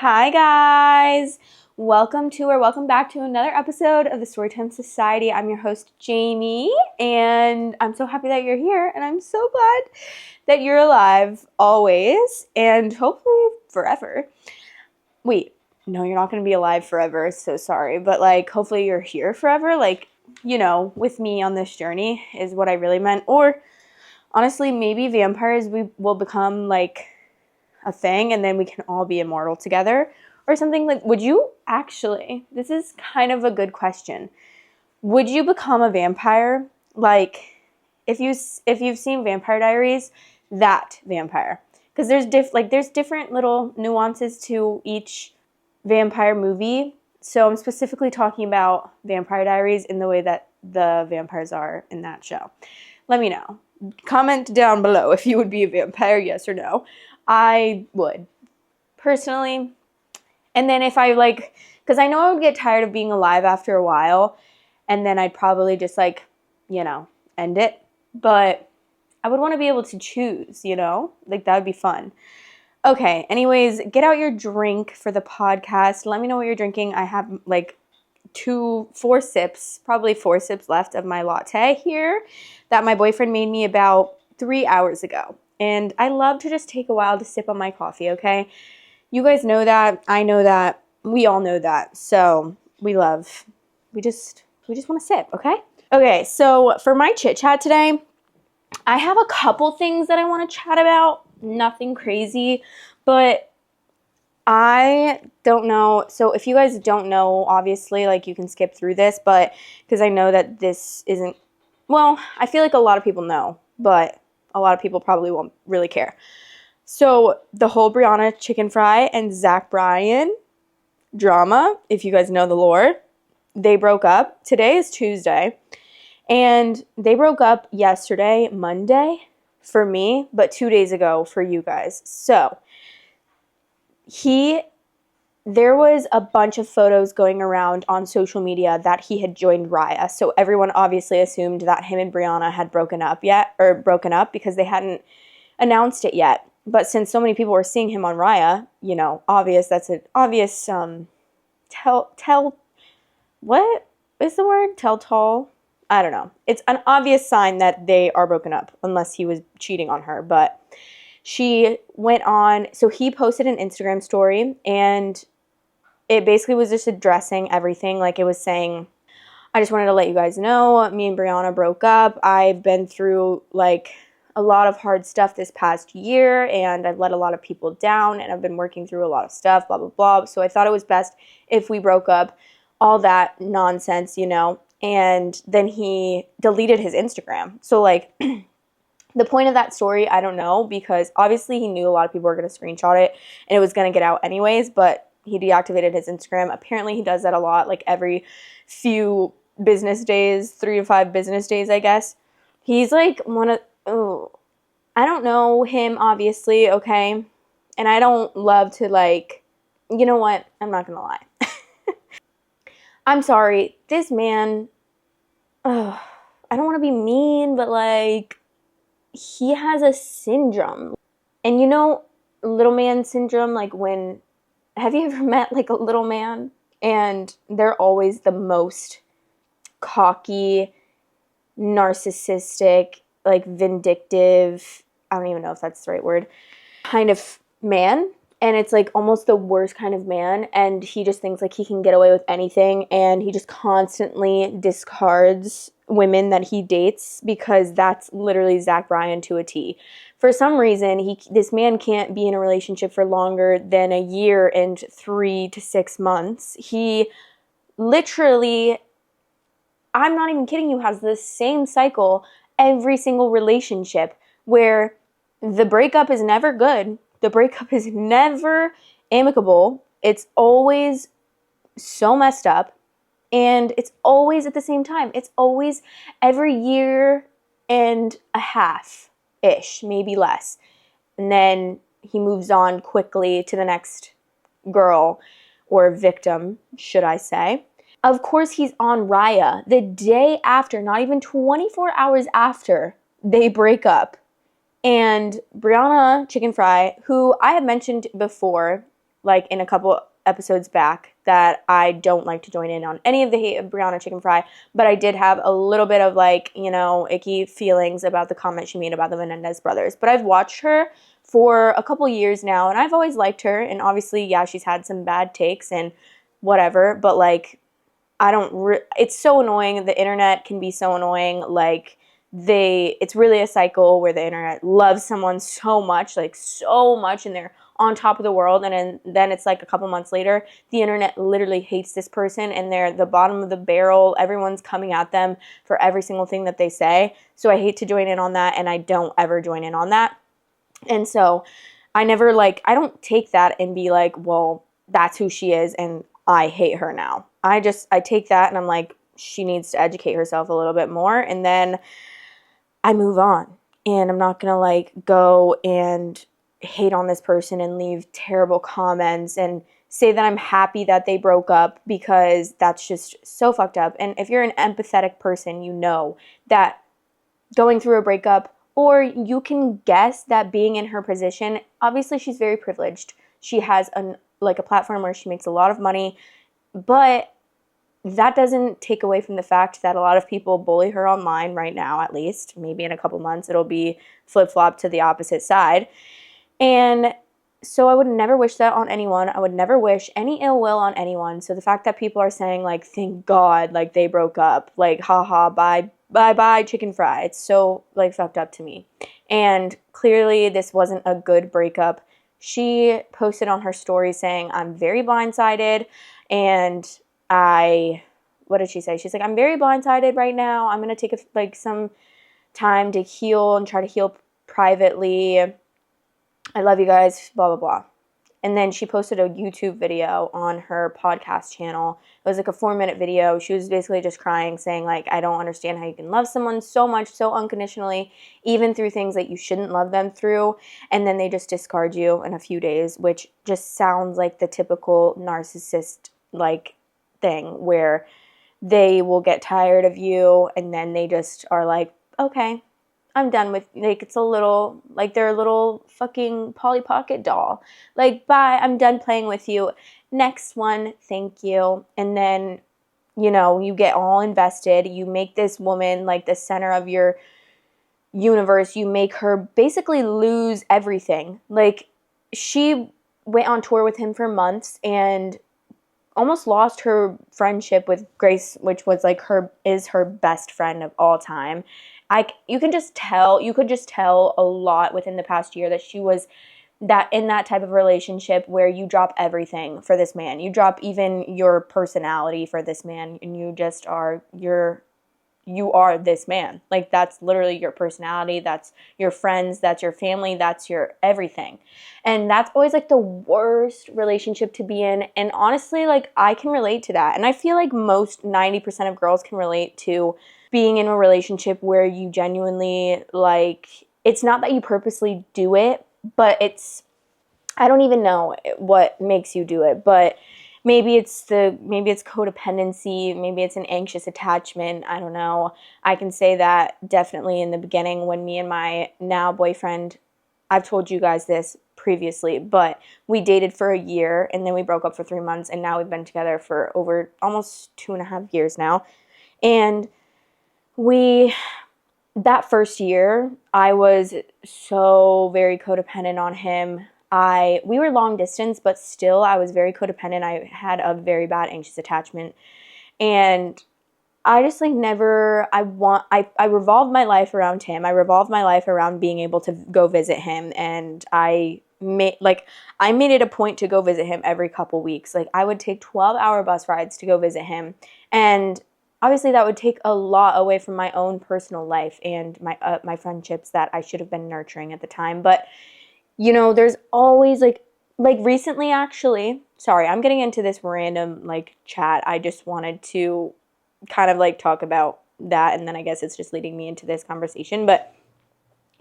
Hi guys! Welcome back to another episode of the Storytime Society. I'm your host Jamie, and I'm so happy that you're here, and I'm so glad that you're alive always, and hopefully forever. Wait, no, you're not going to be alive forever, so sorry, but hopefully you're here forever, with me on this journey is what I really meant. Or honestly, maybe vampires will become a thing and then we can all be immortal together or something. Would you actually, this is kind of a good question, would you become a vampire? If you've seen Vampire Diaries, that vampire, because there's different little nuances to each vampire movie. So I'm specifically talking about Vampire Diaries in the way that the vampires are in that show. Let me know. Comment down below if you would be a vampire, yes or no. I would, personally. And then if I because I know I would get tired of being alive after a while, and then I'd probably just end it. But I would want to be able to choose, that would be fun. Okay, anyways, get out your drink for the podcast. Let me know what you're drinking. I have four sips left of my latte here that my boyfriend made me about 3 hours ago. And I love to just take a while to sip on my coffee, okay? You guys know that. I know that. We all know that. So we just want to sip, okay? Okay, so for my chit chat today, I have a couple things that I want to chat about. Nothing crazy, but I don't know. So if you guys don't know, obviously, you can skip through this, but because I know that this isn't, well, I feel like a lot of people know, but a lot of people probably won't really care. So the whole Brianna Chicken Fry and Zach Bryan drama, if you guys know the lore, they broke up. Today is Tuesday, and they broke up yesterday, Monday, for me, but 2 days ago for you guys. So there was a bunch of photos going around on social media that he had joined Raya. So everyone obviously assumed that him and Brianna had broken up because they hadn't announced it yet. But since so many people were seeing him on Raya, that's an obvious what is the word? Telltale? I don't know. It's an obvious sign that they are broken up, unless he was cheating on her. But she went on, so he posted an Instagram story, and it basically was just addressing everything. It was saying, I just wanted to let you guys know, me and Brianna broke up. I've been through, a lot of hard stuff this past year, and I've let a lot of people down, and I've been working through a lot of stuff, blah, blah, blah. So I thought it was best if we broke up, all that nonsense, And then he deleted his Instagram. So, the point of that story, I don't know, because obviously he knew a lot of people were going to screenshot it, and it was going to get out anyways, but he deactivated his Instagram. Apparently he does that a lot, every few business days, 3 to 5 business days, I guess. He's I don't know him, obviously, okay? And I don't love to, you know what? I'm not going to lie. I'm sorry. This man, I don't want to be mean, but, he has a syndrome. And little man syndrome, have you ever met, a little man? And they're always the most cocky, narcissistic, vindictive, I don't even know if that's the right word, kind of man. And it's almost the worst kind of man, and he just thinks he can get away with anything, and he just constantly discards women that he dates, because that's literally Zach Bryan to a T. For some reason, this man can't be in a relationship for longer than a year and 3 to 6 months. He literally, I'm not even kidding you, has the same cycle every single relationship, where the breakup is never good. The breakup is never amicable. It's always so messed up. And it's always at the same time. It's always every year and a half-ish, maybe less. And then he moves on quickly to the next girl, or victim, should I say. Of course, he's on Raya the day after, not even 24 hours after they break up. And Brianna Chicken Fry, who I have mentioned before, like in a couple episodes back that I don't like to join in on any of the hate of Brianna Chicken Fry, but I did have a little bit of like, you know, icky feelings about the comment she made about the Menendez brothers. But I've watched her for a couple years now, and I've always liked her, and obviously, yeah, she's had some bad takes and whatever, but like, it's so annoying. The internet can be so annoying. Like, it's really a cycle where the internet loves someone so much, like so much, and they're on top of the world, and then it's like a couple months later, the internet literally hates this person, and they're the bottom of the barrel. Everyone's coming at them for every single thing that they say. So I hate to join in on that, and I don't ever join in on that. And so I don't take that and be like, well, that's who she is, and I hate her now. I take that and I'm like, she needs to educate herself a little bit more, and then I move on. And I'm not going to like go and hate on this person and leave terrible comments and say that I'm happy that they broke up, because that's just so fucked up. And if you're an empathetic person, you know that going through a breakup, or you can guess that being in her position, obviously she's very privileged. She has a platform where she makes a lot of money, but that doesn't take away from the fact that a lot of people bully her online right now, at least. Maybe in a couple months it'll be flip-flop to the opposite side. And so I would never wish that on anyone. I would never wish any ill will on anyone. So the fact that people are saying, like, thank God, like, they broke up, like, haha, bye, chicken fry. It's so, like, fucked up to me. And clearly this wasn't a good breakup. She posted on her story saying, I'm very blindsided, and what did she say? She's like, I'm very blindsided right now. I'm going to take some time to heal and try to heal privately. I love you guys, blah, blah, blah. And then she posted a YouTube video on her podcast channel. It was like a 4-minute video. She was basically just crying, saying like, I don't understand how you can love someone so much, so unconditionally, even through things that you shouldn't love them through. And then they just discard you in a few days, which just sounds like the typical narcissist like thing where they will get tired of you and then they just are like, okay, I'm done with, like, it's a little, like, they're a little fucking Polly Pocket doll. Like, bye, I'm done playing with you. Next one, thank you. And then, you know, you get all invested. You make this woman, like, the center of your universe. You make her basically lose everything. Like, she went on tour with him for months and almost lost her friendship with Grace, which was like is her best friend of all time. You could just tell a lot within the past year that she was in that type of relationship where you drop everything for this man. You drop even your personality for this man, and you just you are this man. Like, that's literally your personality, that's your friends, that's your family, that's your everything. And that's always like the worst relationship to be in. And honestly, like, I can relate to that. And I feel like most 90% of girls can relate to being in a relationship where you genuinely, like, it's not that you purposely do it, but I don't even know what makes you do it, but maybe it's codependency, maybe it's an anxious attachment, I don't know. I can say that definitely in the beginning when me and my now boyfriend, I've told you guys this previously, but we dated for a year and then we broke up for 3 months, and now we've been together for over almost 2.5 years now. And that first year, I was so very codependent on him. We were long distance, but still I was very codependent. I had a very bad anxious attachment, and I just like I revolved my life around him. I revolved my life around being able to go visit him, and I made it a point to go visit him every couple weeks. Like, I would take 12-hour bus rides to go visit him, and obviously that would take a lot away from my own personal life and my friendships that I should have been nurturing at the time. But you know, there's always like recently, actually, sorry, I'm getting into this random like chat. I just wanted to kind of like talk about that, and then I guess it's just leading me into this conversation. But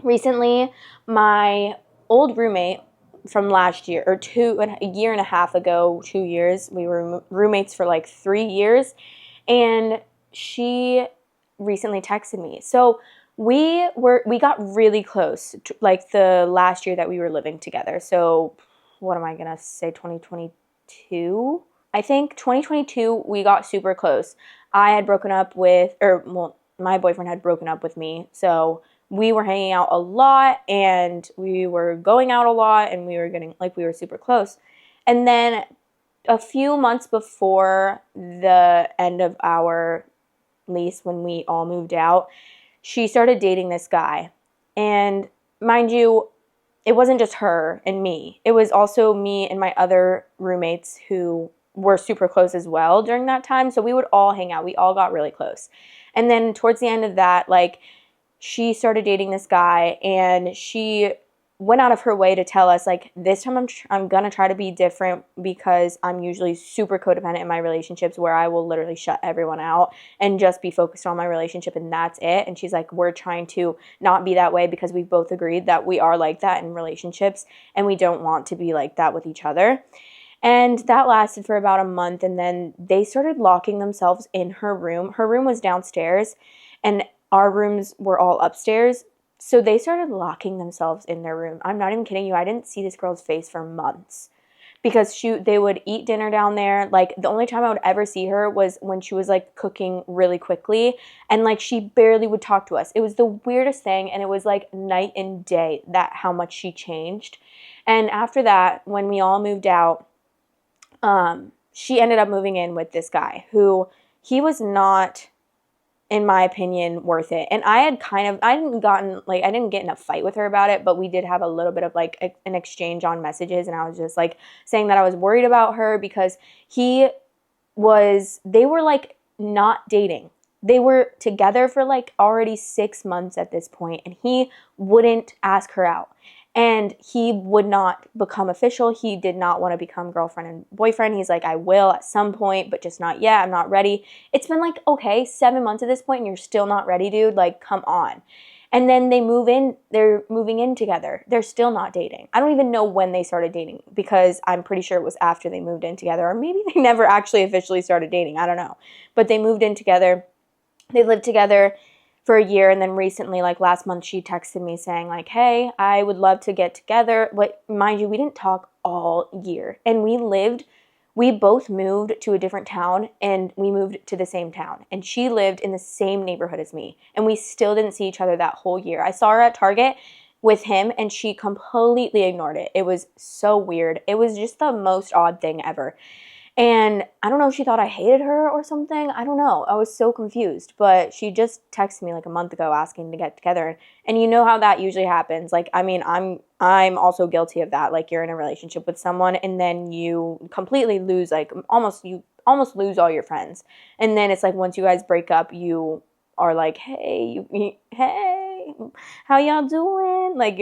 recently, my old roommate from last year, or a year and a half ago, 2 years, we were roommates for like 3 years, and she recently texted me. So we got really close, like the last year that we were living together. So what am I going to say, 2022? I think 2022, we got super close. I had broken up with, my boyfriend had broken up with me. So we were hanging out a lot and we were going out a lot and we were getting, like, we were super close. And then a few months before the end of our lease, when we all moved out, she started dating this guy. And mind you, it wasn't just her and me. It was also me and my other roommates who were super close as well during that time. So we would all hang out. We all got really close. And then towards the end of that, like, she started dating this guy and she went out of her way to tell us, like, this time I'm going to try to be different because I'm usually super codependent in my relationships where I will literally shut everyone out and just be focused on my relationship and that's it. And she's like, we're trying to not be that way because we've both agreed that we are like that in relationships and we don't want to be like that with each other. And that lasted for about a month and then they started locking themselves in her room. Her room was downstairs and our rooms were all upstairs. So they started locking themselves in their room. I'm not even kidding you. I didn't see this girl's face for months because they would eat dinner down there. Like, the only time I would ever see her was when she was, like, cooking really quickly. And, like, she barely would talk to us. It was the weirdest thing. And it was, like, night and day how much she changed. And after that, when we all moved out, she ended up moving in with this guy who he was not, in my opinion, worth it. And I didn't get in a fight with her about it, but we did have a little bit of, like, an exchange on messages. And I was just, like, saying that I was worried about her because they were, like, not dating. They were together for, like, already 6 months at this point, and he wouldn't ask her out. And he would not become official. He did not want to become girlfriend and boyfriend. He's like, I will at some point, but just not yet. I'm not ready. It's been like, okay, 7 months at this point and you're still not ready, dude. Like, come on. And then they move in. They're moving in together. They're still not dating. I don't even know when they started dating because I'm pretty sure it was after they moved in together. Or maybe they never actually officially started dating. I don't know. But they moved in together. They lived together for a year, and then recently, like last month, she texted me saying, like, hey, I would love to get together. But mind you, we didn't talk all year. And we both moved to a different town, and we moved to the same town. And she lived in the same neighborhood as me. And we still didn't see each other that whole year. I saw her at Target with him, and she completely ignored it. It was so weird. It was just the most odd thing ever. And I don't know if she thought I hated her or something. I don't know. I was so confused. But she just texted me like a month ago asking to get together. And you know how that usually happens. Like, I mean, I'm also guilty of that. Like, you're in a relationship with someone and then you completely lose, like, you almost lose all your friends. And then it's like once you guys break up, you are like, hey, how y'all doing? Like,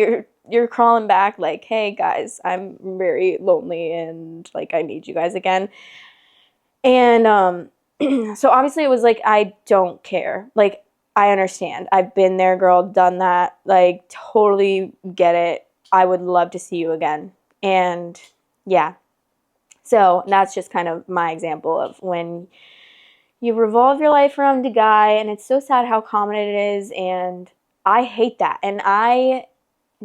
you're crawling back like, hey guys, I'm very lonely and, like, I need you guys again. And so obviously it was like, I don't care. Like, I understand. I've been there, girl, done that. Like, totally get it. I would love to see you again. And yeah. So that's just kind of my example of when you revolve your life around a guy, and it's so sad how common it is, and I hate that. And I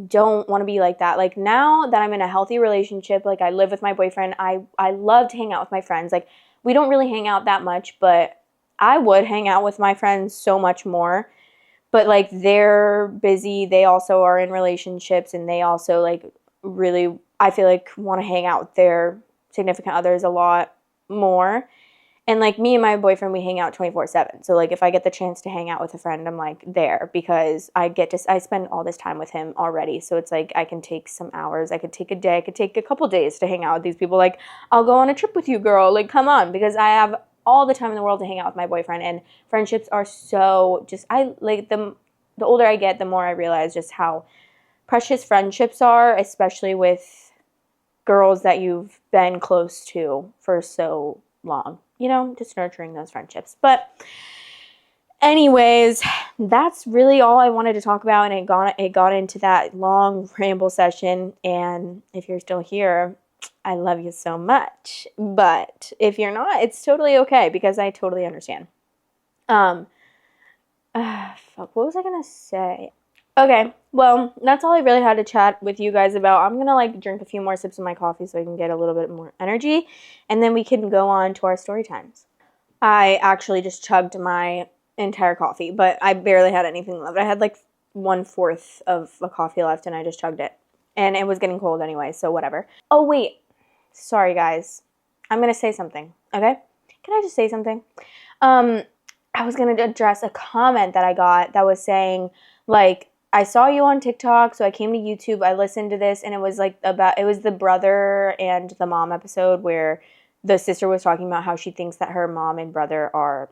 don't want to be like that. Like, now that I'm in a healthy relationship, like, I live with my boyfriend, I love to hang out with my friends. Like, we don't really hang out that much, but I would hang out with my friends so much more. But, like, they're busy. They also are in relationships, and they also, like, really, I feel like, want to hang out with their significant others a lot more. And, like, me and my boyfriend, we hang out 24/7. So, like, if I get the chance to hang out with a friend, I'm, like, there because I spend all this time with him already. So it's, like, I can take some hours. I could take a day. I could take a couple days to hang out with these people. Like, I'll go on a trip with you, girl. Like, come on. Because I have all the time in the world to hang out with my boyfriend. And friendships are so just, the older I get, the more I realize just how precious friendships are, especially with girls that you've been close to for so long. You know, just nurturing those friendships. But anyways, that's really all I wanted to talk about, and it got into that long ramble session. And if you're still here, I love you so much. But if you're not, it's totally okay because I totally understand. What was I gonna say? Okay, well, that's all I really had to chat with you guys about. I'm gonna like drink a few more sips of my coffee so I can get a little bit more energy, and then we can go on to our story times. I actually just chugged my entire coffee, but I barely had anything left. I had like 1/4 of a coffee left, and I just chugged it. And it was getting cold anyway, so whatever. Oh, wait. Sorry, guys. I'm gonna say something, okay? Can I just say something? Um, I was gonna address a comment that I got that was saying, like, I saw you on TikTok, so I came to YouTube, I listened to this, and it was like it was the brother and the mom episode where the sister was talking about how she thinks that her mom and brother are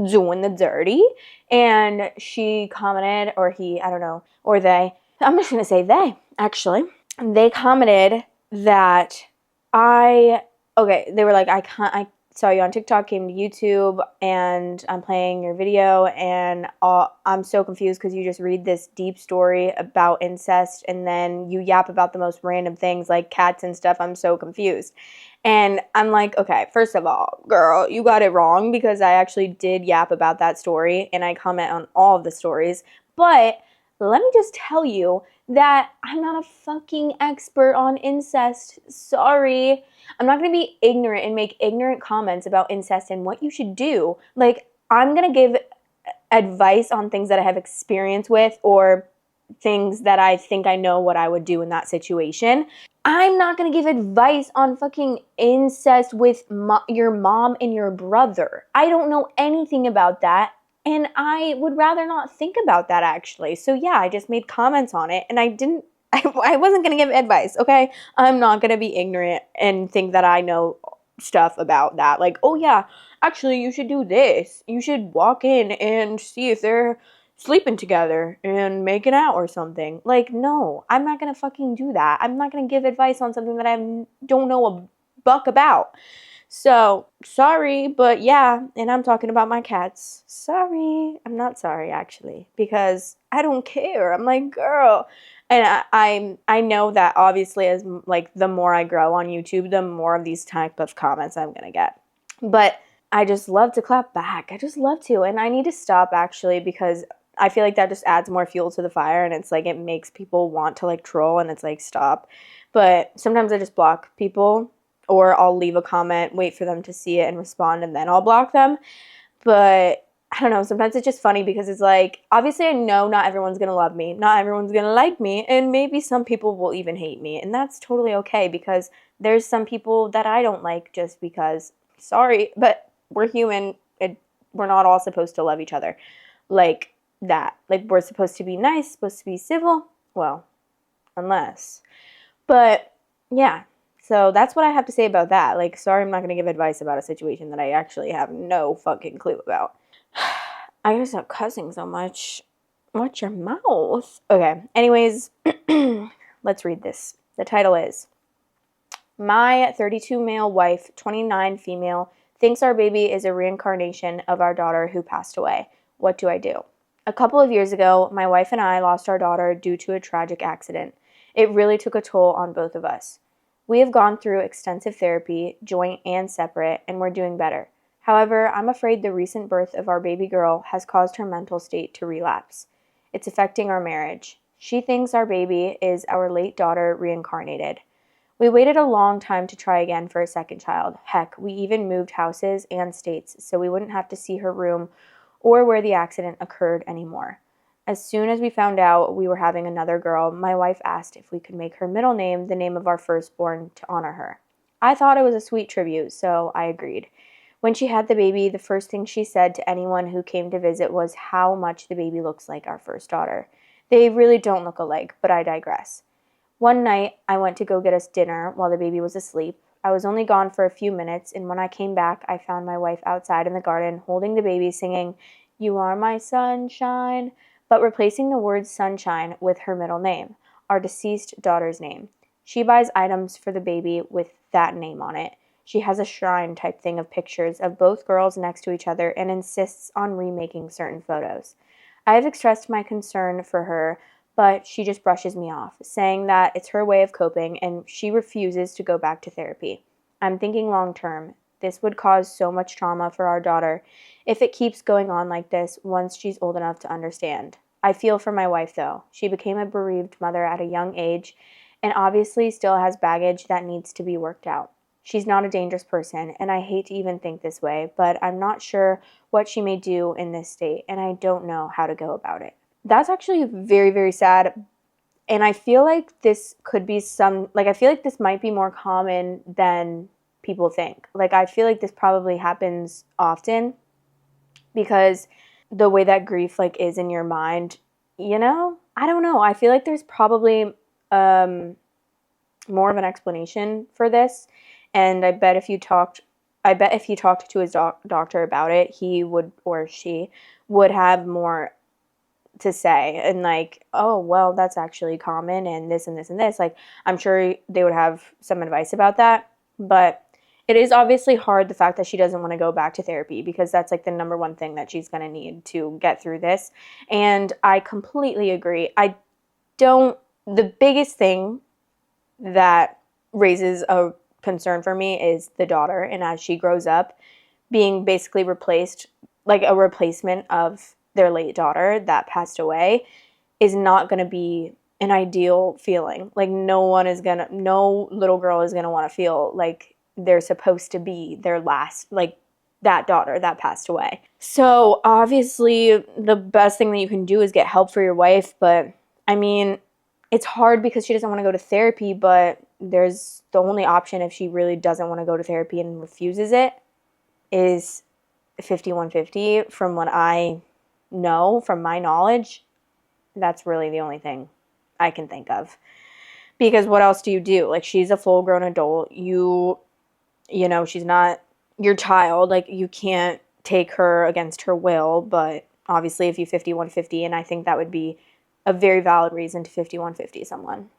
doing the dirty. And she commented, or he, I don't know, or they, I'm just gonna say they, actually. They commented that they were like, I saw you on TikTok, came to YouTube, and I'm playing your video, and I'm so confused because you just read this deep story about incest, and then you yap about the most random things like cats and stuff. I'm so confused. And I'm like, okay, first of all, girl, you got it wrong because I actually did yap about that story, and I comment on all of the stories. But let me just tell you that I'm not a fucking expert on incest. Sorry. I'm not going to be ignorant and make ignorant comments about incest and what you should do. Like, I'm going to give advice on things that I have experience with or things that I think I know what I would do in that situation. I'm not going to give advice on fucking incest with your mom and your brother. I don't know anything about that. And I would rather not think about that, actually. So yeah, I just made comments on it, and I wasn't going to give advice, okay? I'm not going to be ignorant and think that I know stuff about that. Like, oh yeah, actually you should do this. You should walk in and see if they're sleeping together and making out or something. Like, no, I'm not going to fucking do that. I'm not going to give advice on something that I don't know a buck about. So, sorry, but yeah, and I'm talking about my cats. Sorry. I'm not sorry, actually, because I don't care. I'm like, girl. And I know that obviously as like the more I grow on YouTube, the more of these type of comments I'm gonna get. But I just love to clap back. I just love to, and I need to stop actually because I feel like that just adds more fuel to the fire, and it's like it makes people want to like troll, and it's like stop. But sometimes I just block people, or I'll leave a comment, wait for them to see it and respond, and then I'll block them. But I don't know, sometimes it's just funny because it's like, obviously I know not everyone's gonna love me, not everyone's gonna like me, and maybe some people will even hate me, and that's totally okay because there's some people that I don't like just because, sorry, but we're human, we're not all supposed to love each other like that. Like, we're supposed to be nice, supposed to be civil, well, unless. But yeah, so that's what I have to say about that. Like, sorry, I'm not going to give advice about a situation that I actually have no fucking clue about. I gotta stop cussing so much. Watch your mouth. Okay, anyways, let's read this. The title is My 32 male wife, 29 female, thinks our baby is a reincarnation of our daughter who passed away. What do I do? A couple of years ago, my wife and I lost our daughter due to a tragic accident. It really took a toll on both of us. We have gone through extensive therapy, joint and separate, and we're doing better. However, I'm afraid the recent birth of our baby girl has caused her mental state to relapse. It's affecting our marriage. She thinks our baby is our late daughter reincarnated. We waited a long time to try again for a second child. Heck, we even moved houses and states so we wouldn't have to see her room or where the accident occurred anymore. As soon as we found out we were having another girl, my wife asked if we could make her middle name the name of our firstborn to honor her. I thought it was a sweet tribute, so I agreed. When she had the baby, the first thing she said to anyone who came to visit was how much the baby looks like our first daughter. They really don't look alike, but I digress. One night, I went to go get us dinner while the baby was asleep. I was only gone for a few minutes, and when I came back, I found my wife outside in the garden holding the baby, singing, "You are my sunshine," but replacing the word sunshine with her middle name, our deceased daughter's name. She buys items for the baby with that name on it. She has a shrine type thing of pictures of both girls next to each other and insists on remaking certain photos. I have expressed my concern for her, but she just brushes me off, saying that it's her way of coping and she refuses to go back to therapy. I'm thinking long term. This would cause so much trauma for our daughter if it keeps going on like this once she's old enough to understand. I feel for my wife, though. She became a bereaved mother at a young age and obviously still has baggage that needs to be worked out. She's not a dangerous person, and I hate to even think this way, but I'm not sure what she may do in this state, and I don't know how to go about it. That's actually very, very sad. And I feel like this could be I feel like this might be more common than people think. Like, I feel like this probably happens often because the way that grief, like, is in your mind, I don't know. I feel like there's probably more of an explanation for this. And I bet if you talked to his doctor about it, he would, or she would have more to say, and like, oh, well, that's actually common, and this and this and this. Like, I'm sure they would have some advice about that. But it is obviously hard, the fact that she doesn't want to go back to therapy, because that's like the number one thing that she's going to need to get through this. And I completely agree. The biggest thing that raises a concern for me is the daughter, and as she grows up, being basically replaced, like a replacement of their late daughter that passed away, is not going to be an ideal feeling. Like, no little girl is going to want to feel like they're supposed to be their last, like, that daughter that passed away. So obviously the best thing that you can do is get help for your wife. But I mean, it's hard because she doesn't want to go to therapy, but there's the only option if she really doesn't want to go to therapy and refuses it is 5150. From what I know, from my knowledge, that's really the only thing I can think of. Because what else do you do? Like, she's a full-grown adult. She's not your child. Like, you can't take her against her will. But obviously, if you 5150, and I think that would be a very valid reason to 5150 someone.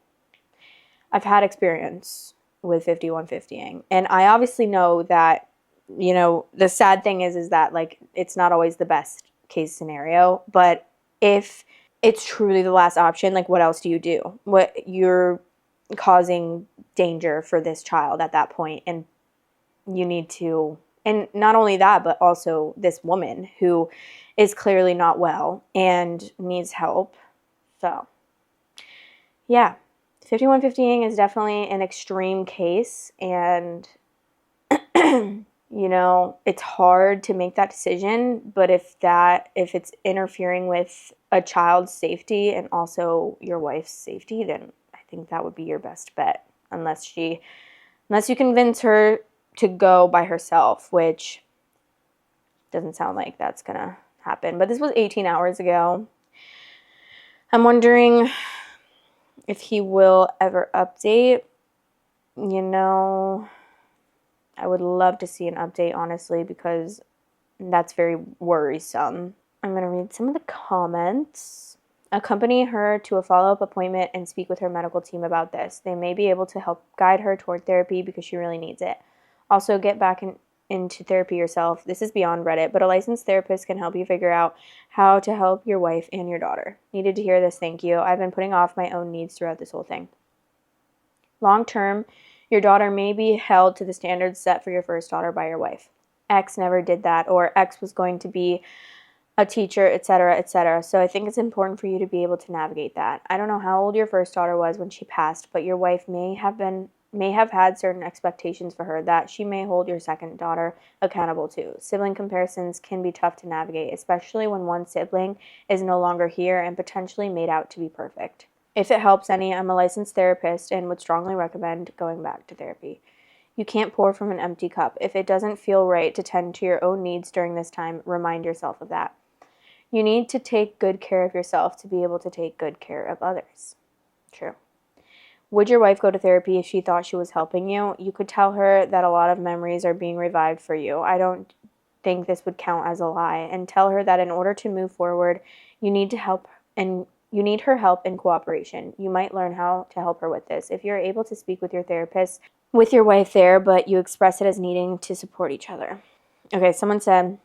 I've had experience with 5150ing, and I obviously know that, the sad thing is that, like, it's not always the best case scenario. But if it's truly the last option, like, what else do you do? You're causing danger for this child at that point, and you need to, and not only that, but also this woman who is clearly not well and needs help. So, yeah, 5150ing is definitely an extreme case, and it's hard to make that decision. But if it's interfering with a child's safety and also your wife's safety, then I think that would be your best bet, unless you convince her to go by herself, which doesn't sound like that's gonna happen. But this was 18 hours ago. I'm wondering if he will ever update. I would love to see an update, honestly, because that's very worrisome. I'm going to read some of the comments. Accompany her to a follow-up appointment and speak with her medical team about this. They may be able to help guide her toward therapy because she really needs it. Also, get back into therapy yourself. This is beyond Reddit, but a licensed therapist can help you figure out how to help your wife and your daughter. Needed to hear this, thank you. I've been putting off my own needs throughout this whole thing. Long term, your daughter may be held to the standards set for your first daughter by your wife. X never did that, or X was going to be a teacher, etc., etc. So I think it's important for you to be able to navigate that. I don't know how old your first daughter was when she passed, but your wife may have had certain expectations for her that she may hold your second daughter accountable to. Sibling comparisons can be tough to navigate, especially when one sibling is no longer here and potentially made out to be perfect. If it helps any, I'm a licensed therapist and would strongly recommend going back to therapy. You can't pour from an empty cup. If it doesn't feel right to tend to your own needs during this time, remind yourself of that. You need to take good care of yourself to be able to take good care of others. True. Would your wife go to therapy if she thought she was helping you? You could tell her that a lot of memories are being revived for you. I don't think this would count as a lie. And tell her that in order to move forward, you need her help and cooperation. You might learn how to help her with this. If you're able to speak with your therapist, with your wife there, but you express it as needing to support each other. Okay, someone said,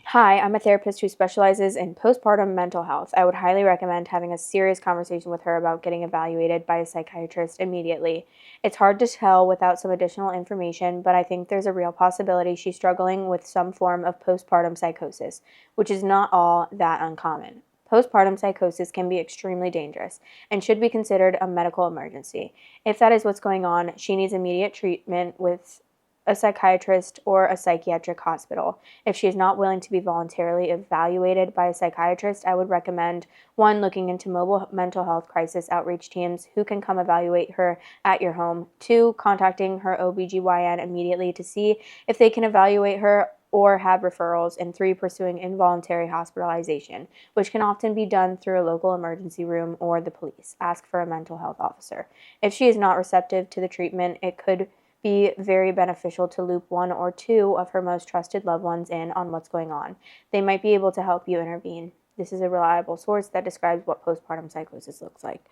hi, I'm a therapist who specializes in postpartum mental health. I would highly recommend having a serious conversation with her about getting evaluated by a psychiatrist immediately. It's hard to tell without some additional information, but I think there's a real possibility she's struggling with some form of postpartum psychosis, which is not all that uncommon. Postpartum psychosis can be extremely dangerous and should be considered a medical emergency. If that is what's going on, she needs immediate treatment with a psychiatrist or a psychiatric hospital. If she is not willing to be voluntarily evaluated by a psychiatrist, I would recommend 1. Looking into mobile mental health crisis outreach teams who can come evaluate her at your home. 2. Contacting her OBGYN immediately to see if they can evaluate her or have referrals. And 3. Pursuing involuntary hospitalization, which can often be done through a local emergency room or the police. Ask for a mental health officer. If she is not receptive to the treatment, it could be very beneficial to loop 1 or 2 of her most trusted loved ones in on what's going on. They might be able to help you intervene. This is a reliable source that describes what postpartum psychosis looks like.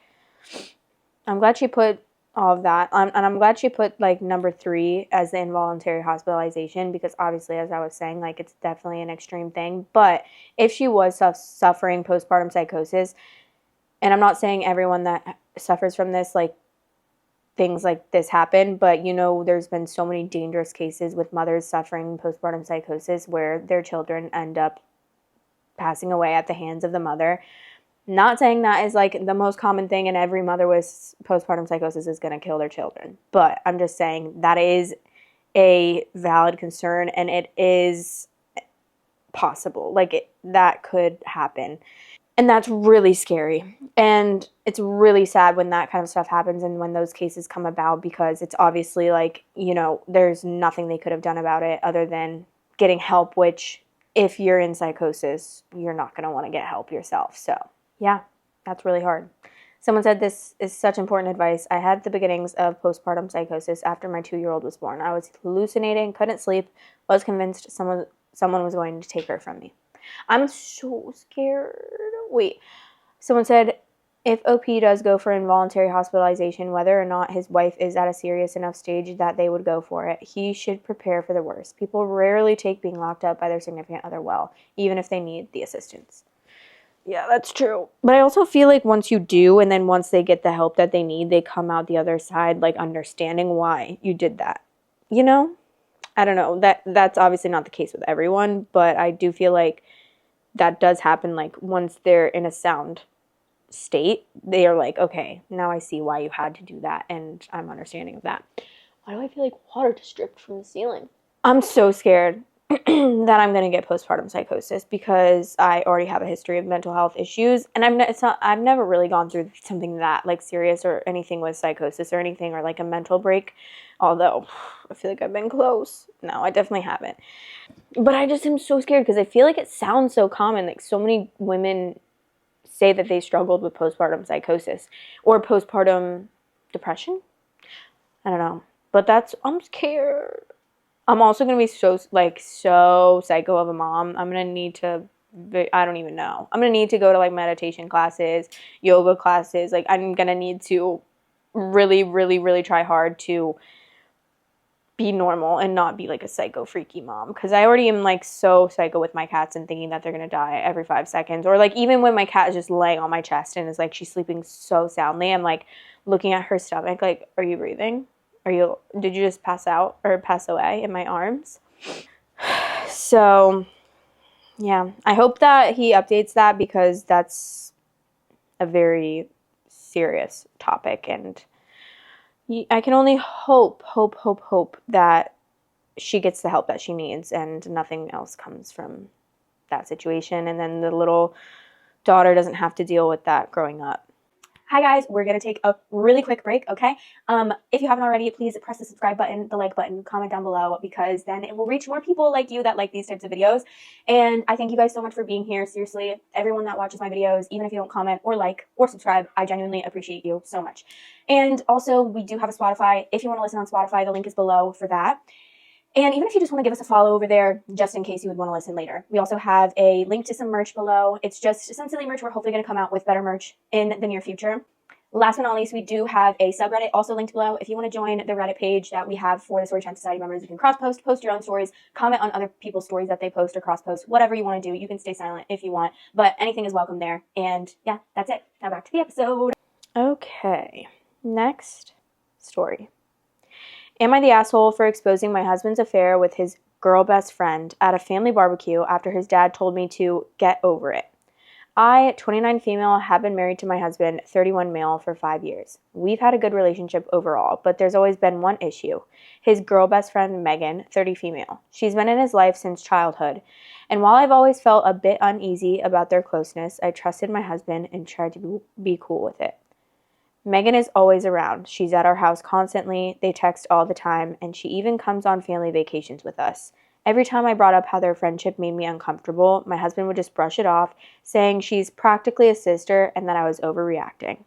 I'm glad she put all of that. And I'm glad she put like number 3 as the involuntary hospitalization, because obviously, as I was saying, like it's definitely an extreme thing. But if she was suffering postpartum psychosis, and I'm not saying everyone that suffers from this, like, things like this happen, but there's been so many dangerous cases with mothers suffering postpartum psychosis where their children end up passing away at the hands of the mother. Not saying that is like the most common thing and every mother with postpartum psychosis is going to kill their children, but I'm just saying that is a valid concern and it is possible. Like that could happen. And that's really scary. And it's really sad when that kind of stuff happens and when those cases come about, because it's obviously like, there's nothing they could have done about it other than getting help, which if you're in psychosis, you're not going to want to get help yourself. So yeah, that's really hard. Someone said, this is such important advice. I had the beginnings of postpartum psychosis after my 2-year-old was born. I was hallucinating, couldn't sleep, was convinced someone was going to take her from me. I'm so scared. Wait, someone said, if OP does go for involuntary hospitalization, whether or not his wife is at a serious enough stage that they would go for it, he should prepare for the worst. People rarely take being locked up by their significant other well, even if they need the assistance. Yeah, that's true. But I also feel like once you do, and then once they get the help that they need, they come out the other side, like understanding why you did that. I don't know. That's obviously not the case with everyone, but I do feel like that does happen. Like once they're in a sound state, they are like, okay, now I see why you had to do that, and I'm understanding of that. Why do I feel like water just dripped from the ceiling? I'm so scared that I'm going to get postpartum psychosis because I already have a history of mental health issues, and I've never really gone through something that like serious or anything with psychosis or anything, or like a mental break, although I feel like I've been close. No, I definitely haven't. But I just am so scared because I feel like it sounds so common. Like so many women say that they struggled with postpartum psychosis or postpartum depression. I don't know. But I'm scared. I'm also going to be so psycho of a mom. I'm going to need to, I don't even know. I'm going to need to go to like meditation classes, yoga classes. Like I'm going to need to really, really, really try hard to be normal and not be like a psycho freaky mom, because I already am like so psycho with my cats and thinking that they're gonna die every 5 seconds, or like even when my cat is just laying on my chest and is like she's sleeping so soundly, I'm like looking at her stomach like, are you breathing? Did you just pass out or pass away in my arms? So yeah, I hope that he updates that because that's a very serious topic, and I can only hope that she gets the help that she needs and nothing else comes from that situation, and then the little daughter doesn't have to deal with that growing up. Hi guys, we're going to take a really quick break, okay? If you haven't already, please press the subscribe button, the like button, comment down below, because then it will reach more people like you that like these types of videos. And I thank you guys so much for being here. Seriously, everyone that watches my videos, even if you don't comment or like or subscribe, I genuinely appreciate you so much. And also, we do have a Spotify. If you want to listen on Spotify, the link is below for that. And even if you just want to give us a follow over there, just in case you would want to listen later. We also have a link to some merch below. It's just some silly merch. We're hopefully going to come out with better merch in the near future. Last but not least, we do have a subreddit also linked below. If you want to join the Reddit page that we have for the Storytime Society members, you can post your own stories, comment on other people's stories that they post or cross-post, whatever you want to do. You can stay silent if you want, but anything is welcome there. And yeah, that's it. Now back to the episode. Okay, next story. Am I the asshole for exposing my husband's affair with his girl best friend at a family barbecue after his dad told me to get over it? I, 29 female, have been married to my husband, 31 male, for 5 years. We've had a good relationship overall, but there's always been one issue. His girl best friend, Megan, 30 female. She's been in his life since childhood. And while I've always felt a bit uneasy about their closeness, I trusted my husband and tried to be cool with it. Megan is always around. She's at our house constantly. They text all the time, and she even comes on family vacations with us. Every time I brought up how their friendship made me uncomfortable, my husband would just brush it off, saying she's practically a sister and that I was overreacting.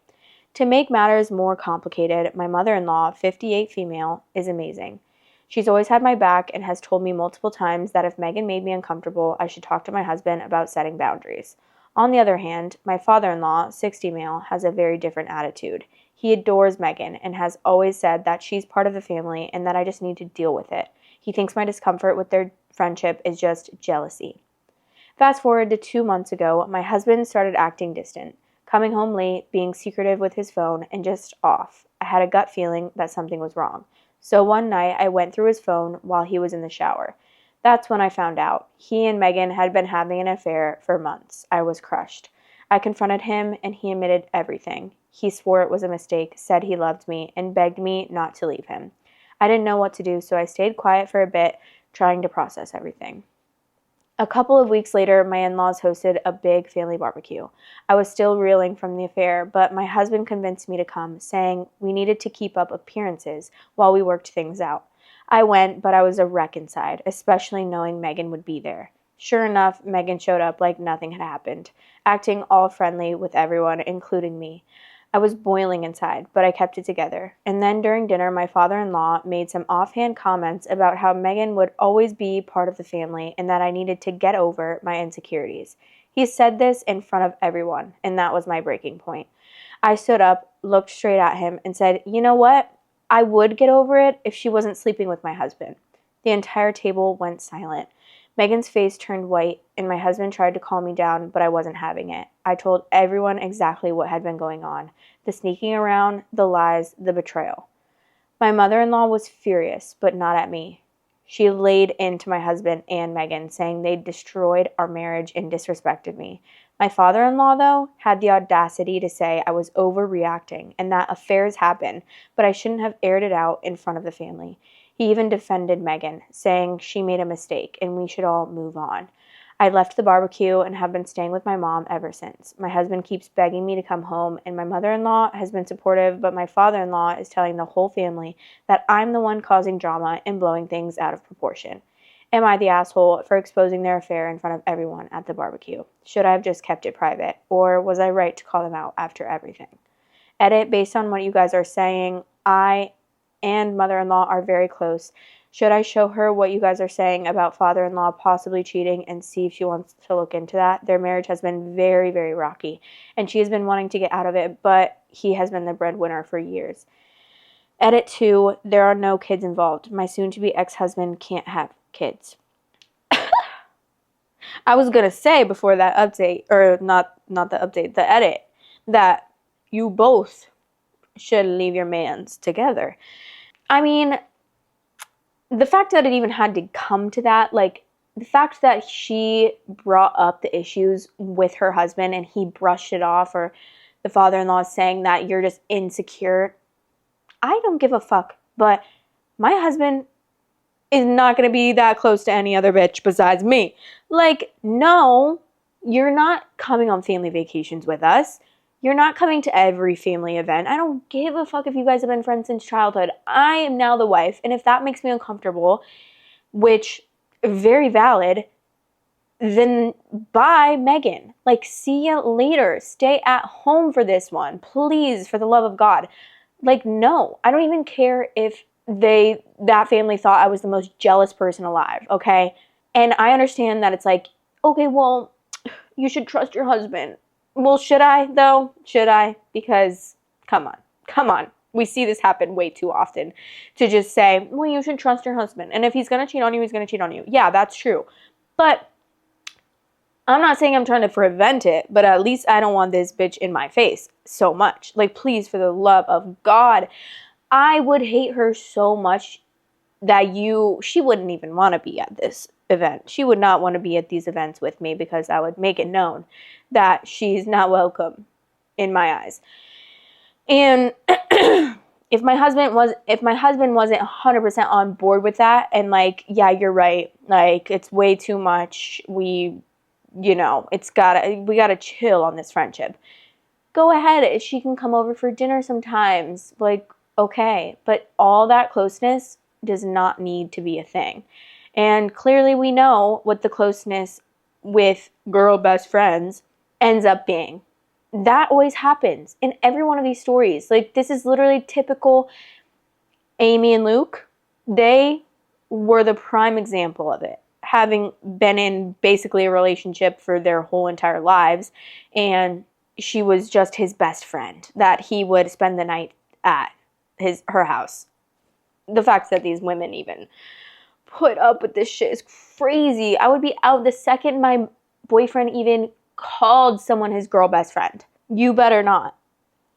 To make matters more complicated, my mother-in-law, 58 female, is amazing. She's always had my back and has told me multiple times that if Megan made me uncomfortable, I should talk to my husband about setting boundaries. On the other hand, my father-in-law, 60 male, has a very different attitude. He adores Megan and has always said that she's part of the family and that I just need to deal with it. He thinks my discomfort with their friendship is just jealousy. Fast forward to 2 months ago, my husband started acting distant, coming home late, being secretive with his phone, and just off. I had a gut feeling that something was wrong. So one night, I went through his phone while he was in the shower. That's when I found out. He and Megan had been having an affair for months. I was crushed. I confronted him, and he admitted everything. He swore it was a mistake, said he loved me, and begged me not to leave him. I didn't know what to do, so I stayed quiet for a bit, trying to process everything. A couple of weeks later, my in-laws hosted a big family barbecue. I was still reeling from the affair, but my husband convinced me to come, saying we needed to keep up appearances while we worked things out. I went, but I was a wreck inside, especially knowing Megan would be there. Sure enough, Megan showed up like nothing had happened, acting all friendly with everyone, including me. I was boiling inside, but I kept it together. And then during dinner, my father-in-law made some offhand comments about how Megan would always be part of the family and that I needed to get over my insecurities. He said this in front of everyone, and that was my breaking point. I stood up, looked straight at him, and said, "You know what? I would get over it if she wasn't sleeping with my husband." The entire table went silent. Megan's face turned white, and my husband tried to calm me down, but I wasn't having it. I told everyone exactly what had been going on. The sneaking around, the lies, the betrayal. My mother-in-law was furious, but not at me. She laid into my husband and Megan, saying they'd destroyed our marriage and disrespected me. My father-in-law, though, had the audacity to say I was overreacting and that affairs happen, but I shouldn't have aired it out in front of the family. He even defended Megan, saying she made a mistake and we should all move on. I left the barbecue and have been staying with my mom ever since. My husband keeps begging me to come home, and my mother-in-law has been supportive, but my father-in-law is telling the whole family that I'm the one causing drama and blowing things out of proportion. Am I the asshole for exposing their affair in front of everyone at the barbecue? Should I have just kept it private, or was I right to call them out after everything? Edit, based on what you guys are saying, I and mother-in-law are very close. Should I show her what you guys are saying about father-in-law possibly cheating and see if she wants to look into that? Their marriage has been very, very rocky, and she has been wanting to get out of it, but he has been the breadwinner for years. Edit 2, there are no kids involved. My soon-to-be ex-husband can't have kids. I was going to say before that update, or not the update, the edit, that you both should leave your mans together. I mean, the fact that it even had to come to that, like, the fact that she brought up the issues with her husband and he brushed it off, or the father-in-law saying that you're just insecure, I don't give a fuck, but my husband is not going to be that close to any other bitch besides me. Like, no, you're not coming on family vacations with us. You're not coming to every family event. I don't give a fuck if you guys have been friends since childhood. I am now the wife, and if that makes me uncomfortable, which, very valid, then bye, Megan. Like, see you later. Stay at home for this one. Please, for the love of God. Like, no. I don't even care if that family thought I was the most jealous person alive, okay? And I understand that it's like, okay, well, you should trust your husband. Well, should I, though? Should I? Because, come on. We see this happen way too often to just say, well, you should trust your husband. And if he's going to cheat on you, he's going to cheat on you. Yeah, that's true. But I'm not saying I'm trying to prevent it, but at least I don't want this bitch in my face so much. Like, please, for the love of God. I would hate her so much that she wouldn't even want to be at this event. She would not want to be at these events with me because I would make it known that she's not welcome in my eyes. And if my husband wasn't 100% on board with that and like, yeah, you're right, like it's way too much, we gotta chill on this friendship, go ahead, she can come over for dinner sometimes, like, okay, but all that closeness does not need to be a thing. And clearly we know what the closeness with girl best friends ends up being. That always happens in every one of these stories. Like, this is literally typical Amy and Luke. They were the prime example of it, having been in basically a relationship for their whole entire lives, and she was just his best friend that he would spend the night at her house. The fact that these women even put up with this shit is crazy. I would be out the second my boyfriend even called someone his girl best friend. You better not.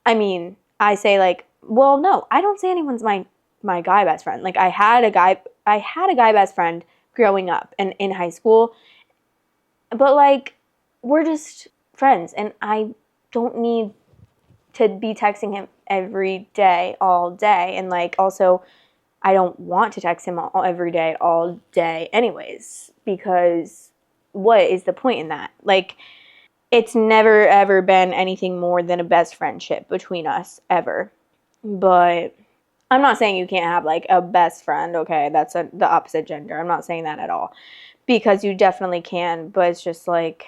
I mean, I say like, well, no, I don't say anyone's my guy best friend. Like, I had a guy best friend growing up and in high school, but like, we're just friends, and I don't need to be texting him every day, all day. And like, also, I don't want to text him every day, all day anyways, because what is the point in that? Like, it's never ever been anything more than a best friendship between us, ever. But I'm not saying you can't have like a best friend, okay? That's the opposite gender. I'm not saying that at all, because you definitely can, but it's just like,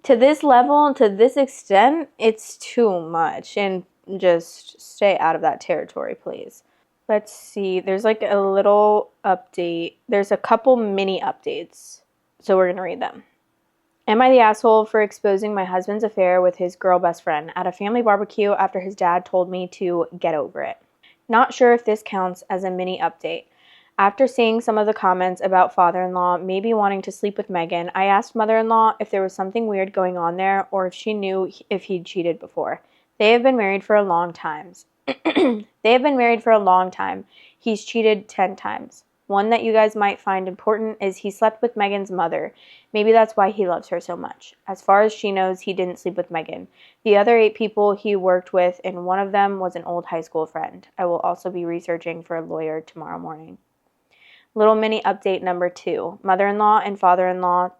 to this level and to this extent, it's too much, and just stay out of that territory, please. Let's see. There's like a little update. There's a couple mini updates, so we're going to read them. Am I the asshole for exposing my husband's affair with his girl best friend at a family barbecue after his dad told me to get over it? Not sure if this counts as a mini update. After seeing some of the comments about father-in-law maybe wanting to sleep with Megan, I asked mother-in-law if there was something weird going on there or if she knew if he'd cheated before. They have been married for a long time. He's cheated 10 times. One that you guys might find important is he slept with Megan's mother. Maybe that's why he loves her so much. As far as she knows, he didn't sleep with Megan. The other 8 people he worked with, and one of them was an old high school friend. I will also be researching for a lawyer tomorrow morning. Little mini update number 2. Mother-in-law and father-in-law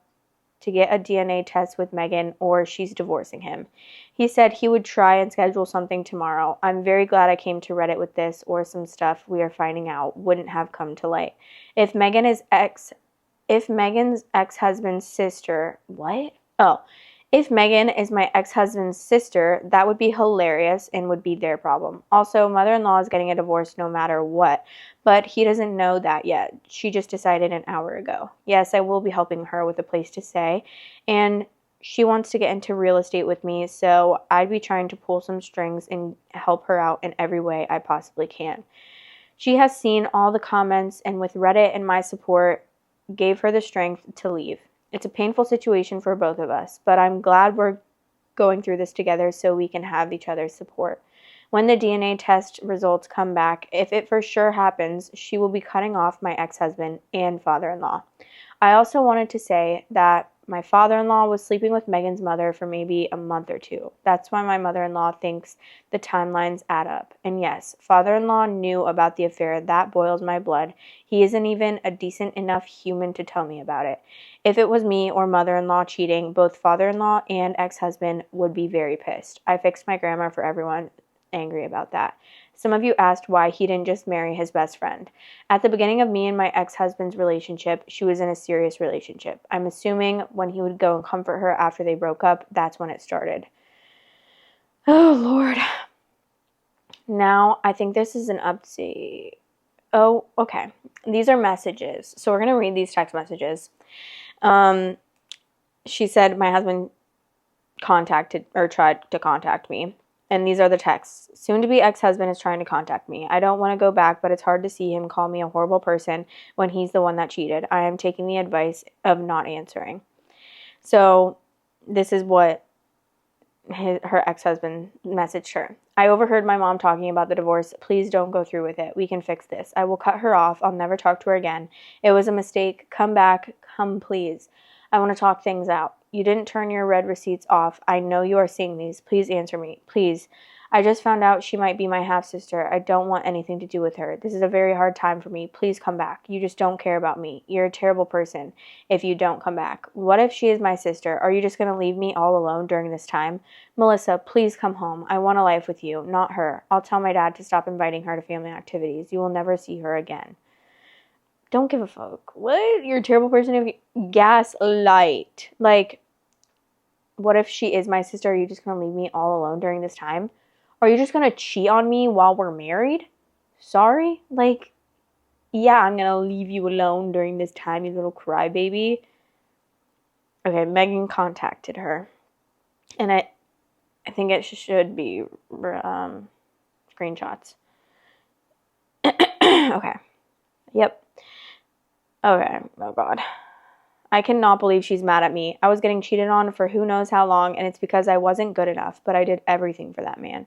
to get a DNA test with Megan, or she's divorcing him. He said he would try and schedule something tomorrow. I'm very glad I came to Reddit with this, or some stuff we are finding out wouldn't have come to light. If Megan's ex-husband's sister, what? Oh, if Megan is my ex-husband's sister, that would be hilarious and would be their problem. Also, mother-in-law is getting a divorce no matter what, but he doesn't know that yet. She just decided an hour ago. Yes, I will be helping her with a place to stay, and she wants to get into real estate with me, so I'd be trying to pull some strings and help her out in every way I possibly can. She has seen all the comments, and with Reddit and my support, gave her the strength to leave. It's a painful situation for both of us, but I'm glad we're going through this together so we can have each other's support. When the DNA test results come back, if it for sure happens, she will be cutting off my ex-husband and father-in-law. I also wanted to say that my father-in-law was sleeping with Megan's mother for maybe a month or 2. That's why my mother-in-law thinks the timelines add up. And yes, father-in-law knew about the affair. That boils my blood. He isn't even a decent enough human to tell me about it. If it was me or mother-in-law cheating, both father-in-law and ex-husband would be very pissed. I fixed my grammar for everyone angry about that. Some of you asked why he didn't just marry his best friend. At the beginning of me and my ex-husband's relationship, she was in a serious relationship. I'm assuming when he would go and comfort her after they broke up, that's when it started. Oh, Lord. Now, I think this is an update. Oh, okay. These are messages. So we're going to read these text messages. She said my husband tried to contact me. And these are the texts. Soon-to-be ex-husband is trying to contact me. I don't want to go back, but it's hard to see him call me a horrible person when he's the one that cheated. I am taking the advice of not answering. So this is what her ex-husband messaged her. I overheard my mom talking about the divorce. Please don't go through with it. We can fix this. I will cut her off. I'll never talk to her again. It was a mistake. Come back. Come, please. I want to talk things out. You didn't turn your red receipts off. I know you are seeing these. Please answer me. Please. I just found out she might be my half-sister. I don't want anything to do with her. This is a very hard time for me. Please come back. You just don't care about me. You're a terrible person if you don't come back. What if she is my sister? Are you just going to leave me all alone during this time? Melissa, please come home. I want a life with you, not her. I'll tell my dad to stop inviting her to family activities. You will never see her again. Don't give a fuck. What? You're a terrible person if you gaslight. Like, what if she is my sister? Are you just going to leave me all alone during this time? Are you just going to cheat on me while we're married? Sorry? Like, yeah, I'm going to leave you alone during this time, you little crybaby. Okay, Megan contacted her. And I think it should be screenshots. Okay. Yep. Okay. Oh, God. I cannot believe she's mad at me. I was getting cheated on for who knows how long, and it's because I wasn't good enough, but I did everything for that man.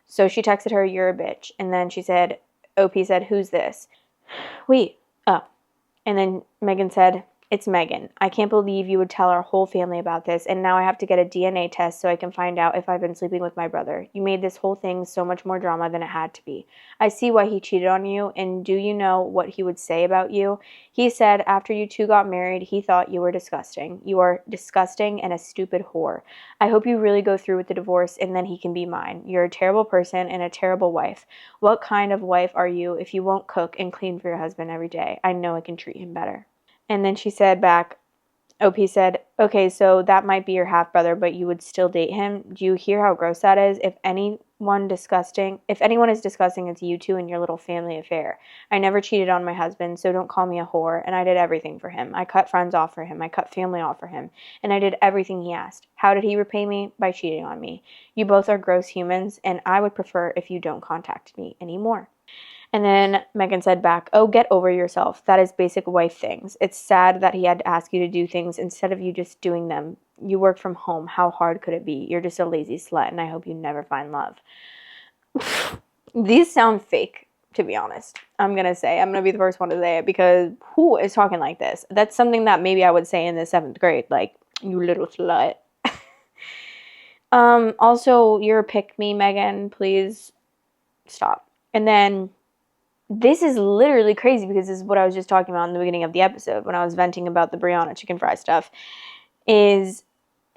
So she texted her, you're a bitch. And then she said, OP said, who's this? Wait. Oh. And then Megan said, it's Megan. I can't believe you would tell our whole family about this, and now I have to get a DNA test so I can find out if I've been sleeping with my brother. You made this whole thing so much more drama than it had to be. I see why he cheated on you, and do you know what he would say about you? He said after you two got married, he thought you were disgusting. You are disgusting and a stupid whore. I hope you really go through with the divorce, and then he can be mine. You're a terrible person and a terrible wife. What kind of wife are you if you won't cook and clean for your husband every day? I know I can treat him better. And then she said back, OP said, okay, so that might be your half-brother, but you would still date him? Do you hear how gross that is? If anyone is disgusting, it's you two and your little family affair. I never cheated on my husband, so don't call me a whore, and I did everything for him. I cut friends off for him. I cut family off for him, and I did everything he asked. How did he repay me? By cheating on me. You both are gross humans, and I would prefer if you don't contact me anymore. And then Megan said back, oh, get over yourself. That is basic wife things. It's sad that he had to ask you to do things instead of you just doing them. You work from home. How hard could it be? You're just a lazy slut, and I hope you never find love. These sound fake, to be honest. I'm going to be the first one to say it, because who is talking like this? That's something that maybe I would say in the 7th grade, like, you little slut. Also, you're a pick-me, Megan. Please stop. And then this is literally crazy, because this is what I was just talking about in the beginning of the episode when I was venting about the Brianna chicken fry stuff, is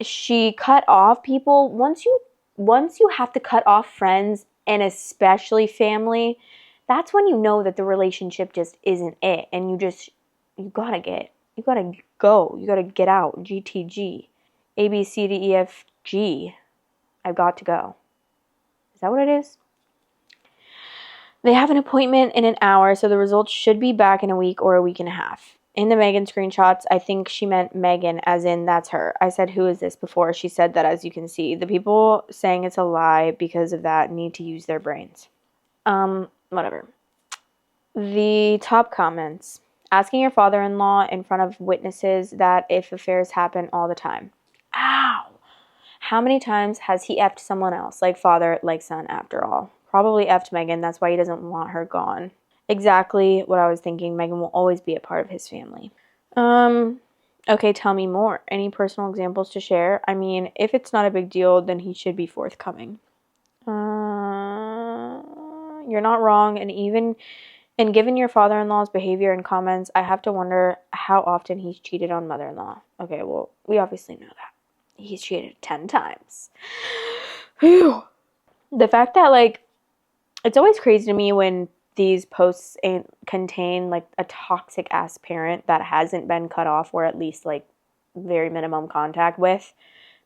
she cut off people. Once you have to cut off friends, and especially family, that's when you know that the relationship just isn't it, and you gotta go. You gotta get out. GTG. A, B, C, D, E, F, G. I've got to go. Is that what it is? They have an appointment in an hour, so the results should be back in a week or a week and a half. In the Megan screenshots, I think she meant Megan, as in that's her. I said, who is this before? She said that, as you can see. The people saying it's a lie because of that need to use their brains. Whatever. The top comments. Asking your father-in-law in front of witnesses that if affairs happen all the time. Ow! How many times has he effed someone else? Like father, like son, after all. Probably effed Megan. That's why he doesn't want her gone. Exactly what I was thinking. Megan will always be a part of his family. Okay, tell me more. Any personal examples to share? I mean, if it's not a big deal, then he should be forthcoming. You're not wrong. And given your father-in-law's behavior and comments, I have to wonder how often he's cheated on mother-in-law. Okay, well, we obviously know that. He's cheated 10 times. Whew. The fact that, like, it's always crazy to me when these posts contain, like, a toxic-ass parent that hasn't been cut off, or at least, like, very minimum contact with,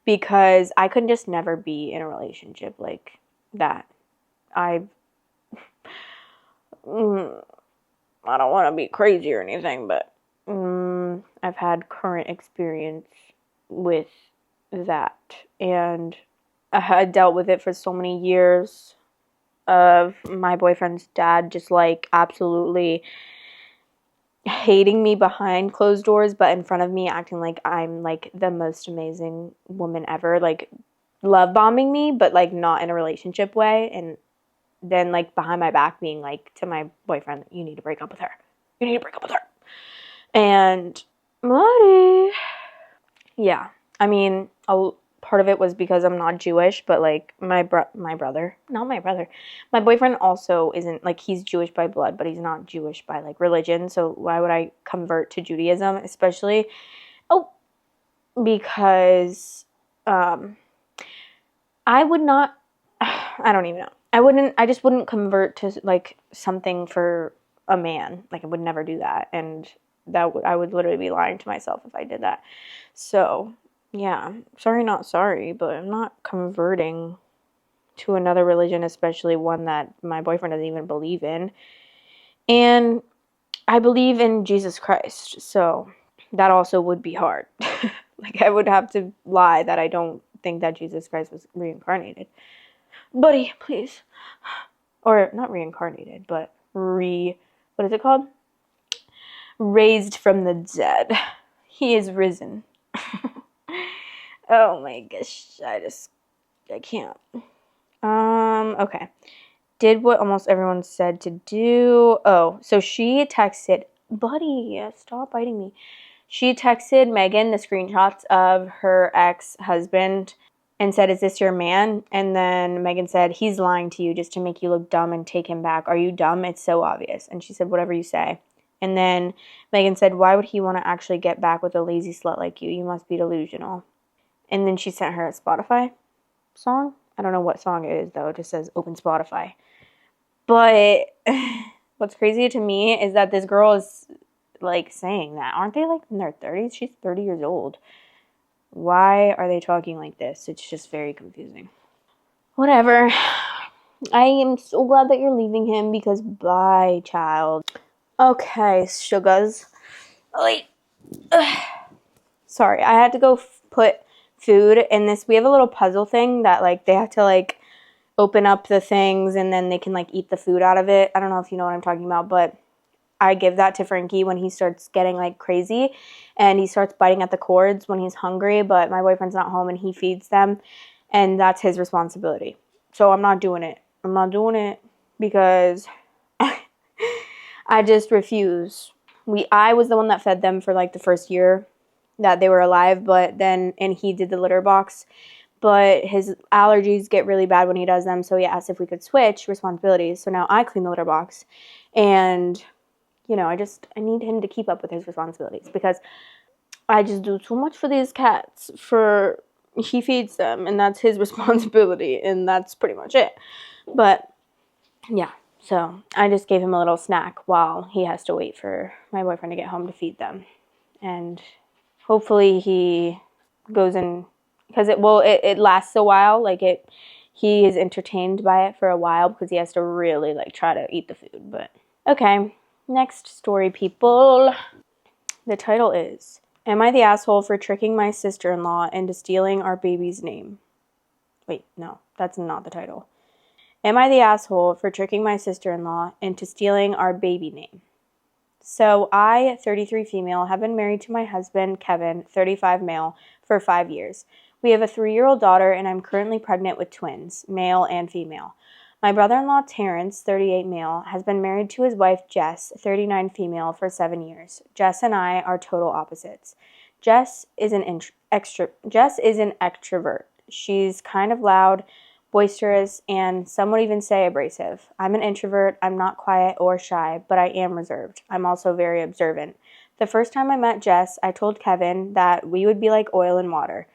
because I could just never be in a relationship like that. I don't want to be crazy or anything, but I've had current experience with that, and I had dealt with it for so many years of my boyfriend's dad just, like, absolutely hating me behind closed doors, but in front of me acting like I'm, like, the most amazing woman ever, like, love bombing me, but like not in a relationship way. And then like behind my back being like to my boyfriend, you need to break up with her. You need to break up with her. And buddy, yeah. I mean, part of it was because I'm not Jewish, but like my boyfriend also isn't, like, he's Jewish by blood, but he's not Jewish by like religion. So why would I convert to Judaism, especially? Oh, because I would not, I don't even know. I just wouldn't convert to like something for a man. Like I would never do that. And I would literally be lying to myself if I did that. So yeah, sorry, not sorry, but I'm not converting to another religion, especially one that my boyfriend doesn't even believe in. And I believe in Jesus Christ. So that also would be hard. Like I would have to lie that I don't think that Jesus Christ was reincarnated. Buddy, please. Or not reincarnated, but what is it called? Raised from the dead. He is risen. Oh my gosh, I can't. Okay. Did what almost everyone said to do. Oh, so she texted, buddy, stop biting me. She texted Megan the screenshots of her ex-husband and said, is this your man? And then Megan said, he's lying to you just to make you look dumb and take him back. Are you dumb? It's so obvious. And she said, whatever you say. And then Megan said, why would he want to actually get back with a lazy slut like you? You must be delusional. And then she sent her a Spotify song. I don't know what song it is, though. It just says open Spotify. But what's crazy to me is that this girl is like saying that. Aren't they like in their 30s? She's 30 years old. Why are they talking like this? It's just very confusing. Whatever. I am so glad that you're leaving him because bye, child. Okay, sugars. Sorry, I had to go put food in this. We have a little puzzle thing that like they have to like open up the things and then they can like eat the food out of it. I don't know if you know what I'm talking about, but I give that to Frankie when he starts getting like crazy and he starts biting at the cords when he's hungry, but my boyfriend's not home and he feeds them and that's his responsibility. So I'm not doing it. I'm not doing it because I just refuse. I was the one that fed them for like the first year that they were alive, and he did the litter box, but his allergies get really bad when he does them. So he asked if we could switch responsibilities. So now I clean the litter box and you know, I need him to keep up with his responsibilities because I just do too much for these cats. He feeds them and that's his responsibility and that's pretty much it. But yeah, so I just gave him a little snack while he has to wait for my boyfriend to get home to feed them. And hopefully he goes in, because it lasts a while. Like he is entertained by it for a while because he has to really like try to eat the food. But okay, next story, people. The title is, Am I the asshole for tricking my sister-in-law into stealing our baby's name? Wait, no, that's not the title. Am I the asshole for tricking my sister-in-law into stealing our baby name? So I, 33 female, have been married to my husband, Kevin, 35 male, for 5 years. We have a 3-year-old daughter and I'm currently pregnant with twins, male and female. My brother-in-law, Terrence, 38 male, has been married to his wife, Jess, 39 female, for 7 years. Jess and I are total opposites. Jess is an extrovert. She's kind of loud, boisterous, and some would even say abrasive. I'm an introvert. I'm not quiet or shy, but I am reserved. I'm also very observant. The first time I met Jess, I told Kevin that we would be like oil and water.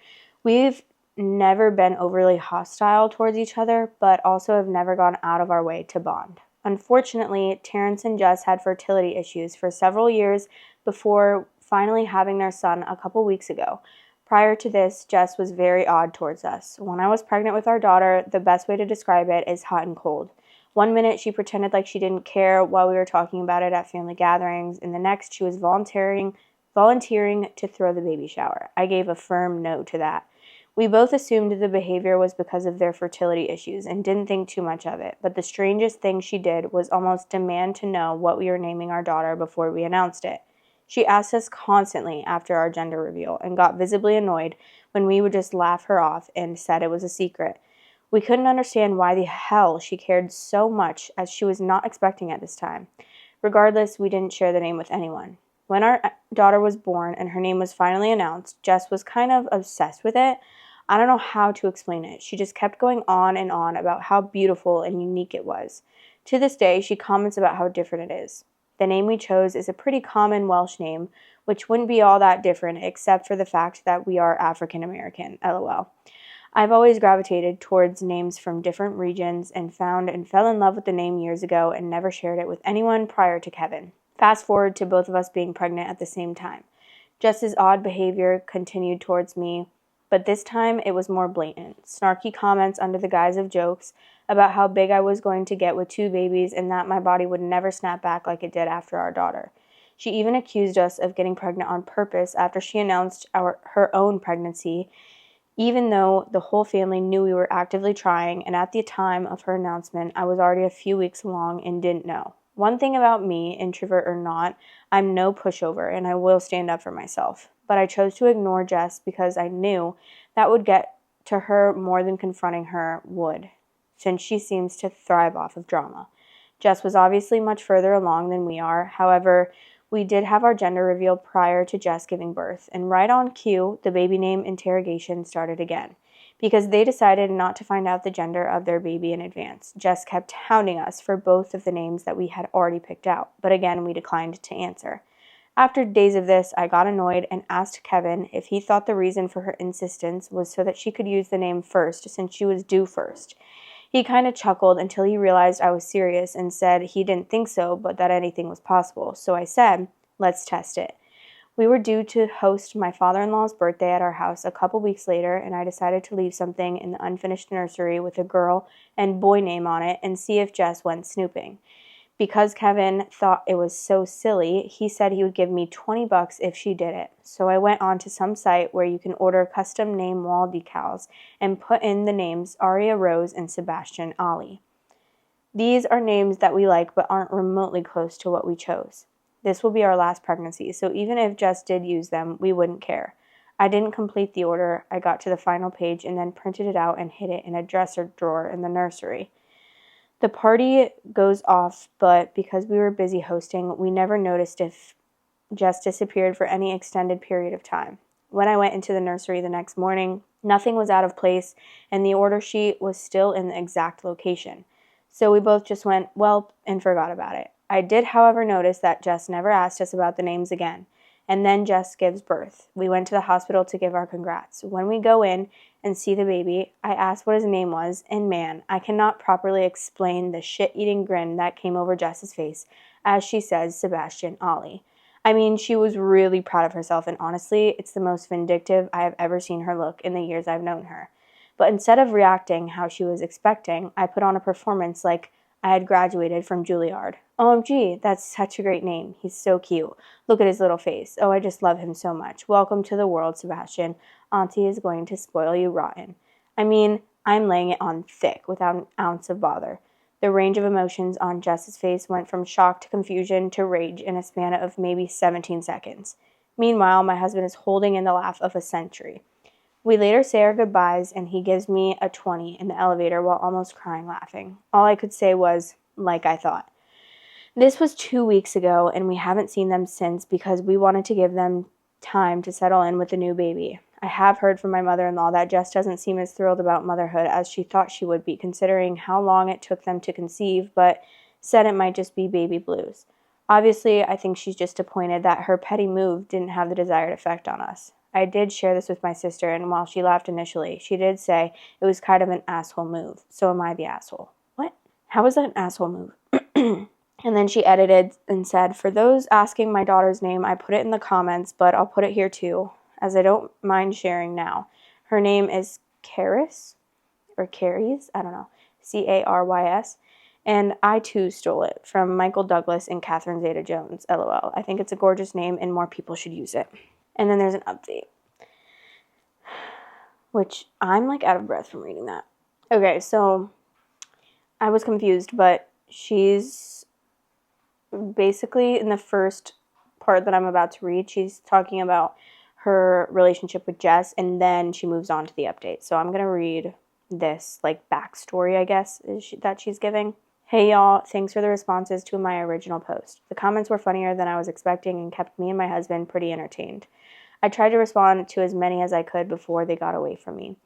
We've never been overly hostile towards each other, but also have never gone out of our way to bond. Unfortunately, Terrence and Jess had fertility issues for several years before finally having their son a couple weeks ago. Prior to this, Jess was very odd towards us. When I was pregnant with our daughter, the best way to describe it is hot and cold. One minute, she pretended like she didn't care while we were talking about it at family gatherings, and the next, she was volunteering to throw the baby shower. I gave a firm no to that. We both assumed the behavior was because of their fertility issues and didn't think too much of it, but the strangest thing she did was almost demand to know what we were naming our daughter before we announced it. She asked us constantly after our gender reveal and got visibly annoyed when we would just laugh her off and said it was a secret. We couldn't understand why the hell she cared so much, as she was not expecting at this time. Regardless, we didn't share the name with anyone. When our daughter was born and her name was finally announced, Jess was kind of obsessed with it. I don't know how to explain it. She just kept going on and on about how beautiful and unique it was. To this day, she comments about how different it is. The name we chose is a pretty common Welsh name, which wouldn't be all that different except for the fact that we are African American, lol. I've always gravitated towards names from different regions and found and fell in love with the name years ago and never shared it with anyone prior to Kevin. Fast forward to both of us being pregnant at the same time. Jess's odd behavior continued towards me, but this time it was more blatant. Snarky comments under the guise of jokes about how big I was going to get with 2 babies and that my body would never snap back like it did after our daughter. She even accused us of getting pregnant on purpose after she announced her own pregnancy, even though the whole family knew we were actively trying, and at the time of her announcement, I was already a few weeks along and didn't know. One thing about me, introvert or not, I'm no pushover and I will stand up for myself. But I chose to ignore Jess because I knew that would get to her more than confronting her would, since she seems to thrive off of drama. Jess was obviously much further along than we are. However, we did have our gender reveal prior to Jess giving birth, and right on cue, the baby name interrogation started again, because they decided not to find out the gender of their baby in advance. Jess kept hounding us for both of the names that we had already picked out, but again, we declined to answer. After days of this, I got annoyed and asked Kevin if he thought the reason for her insistence was so that she could use the name first, since she was due first. He kind of chuckled until he realized I was serious and said he didn't think so, but that anything was possible. So I said, let's test it. We were due to host my father-in-law's birthday at our house a couple weeks later, and I decided to leave something in the unfinished nursery with a girl and boy name on it and see if Jess went snooping. Because Kevin thought it was so silly, he said he would give me $20 if she did it. So I went on to some site where you can order custom name wall decals and put in the names Aria Rose and Sebastian Ali. These are names that we like but aren't remotely close to what we chose. This will be our last pregnancy, so even if Jess did use them, we wouldn't care. I didn't complete the order. I got to the final page and then printed it out and hid it in a dresser drawer in the nursery. The party goes off, but because we were busy hosting, we never noticed if Jess disappeared for any extended period of time. When I went into the nursery the next morning, nothing was out of place, and the order sheet was still in the exact location. So we both just went, well, and forgot about it. I did, however, notice that Jess never asked us about the names again. And then Jess gives birth. We went to the hospital to give our congrats. When we go in and see the baby, I asked what his name was, and man, I cannot properly explain the shit-eating grin that came over Jess's face as she says Sebastian Ali. I mean, she was really proud of herself, and honestly, it's the most vindictive I have ever seen her look in the years I've known her. But instead of reacting how she was expecting, I put on a performance like I had graduated from Juilliard. OMG, that's such a great name. He's so cute. Look at his little face. Oh, I just love him so much. Welcome to the world, Sebastian. Auntie is going to spoil you rotten. I mean, I'm laying it on thick without an ounce of bother. The range of emotions on Jess's face went from shock to confusion to rage in a span of maybe 17 seconds. Meanwhile, my husband is holding in the laugh of a century. We later say our goodbyes, and he gives me a 20 in the elevator while almost crying laughing. All I could say was, like I thought. This was 2 weeks ago, and we haven't seen them since because we wanted to give them time to settle in with the new baby. I have heard from my mother-in-law that Jess doesn't seem as thrilled about motherhood as she thought she would be, considering how long it took them to conceive, but said it might just be baby blues. Obviously, I think she's just disappointed that her petty move didn't have the desired effect on us. I did share this with my sister, and while she laughed initially, she did say it was kind of an asshole move. So am I the asshole? What? How is that an asshole move? And then she edited and said, for those asking my daughter's name, I put it in the comments, but I'll put it here too, as I don't mind sharing now. Her name is Caris, or Caries, I don't know, Carys. And I too stole it from Michael Douglas and Catherine Zeta-Jones, LOL. I think it's a gorgeous name and more people should use it. And then there's an update, which I'm like out of breath from reading that. Okay, so I was confused, but she's basically in the first part that I'm about to read, she's talking about her relationship with Jess, and then she moves on to the update. So I'm going to read this backstory, I guess, that she's giving. Hey y'all, thanks for the responses to my original post. The comments were funnier than I was expecting and kept me and my husband pretty entertained. I tried to respond to as many as I could before they got away from me.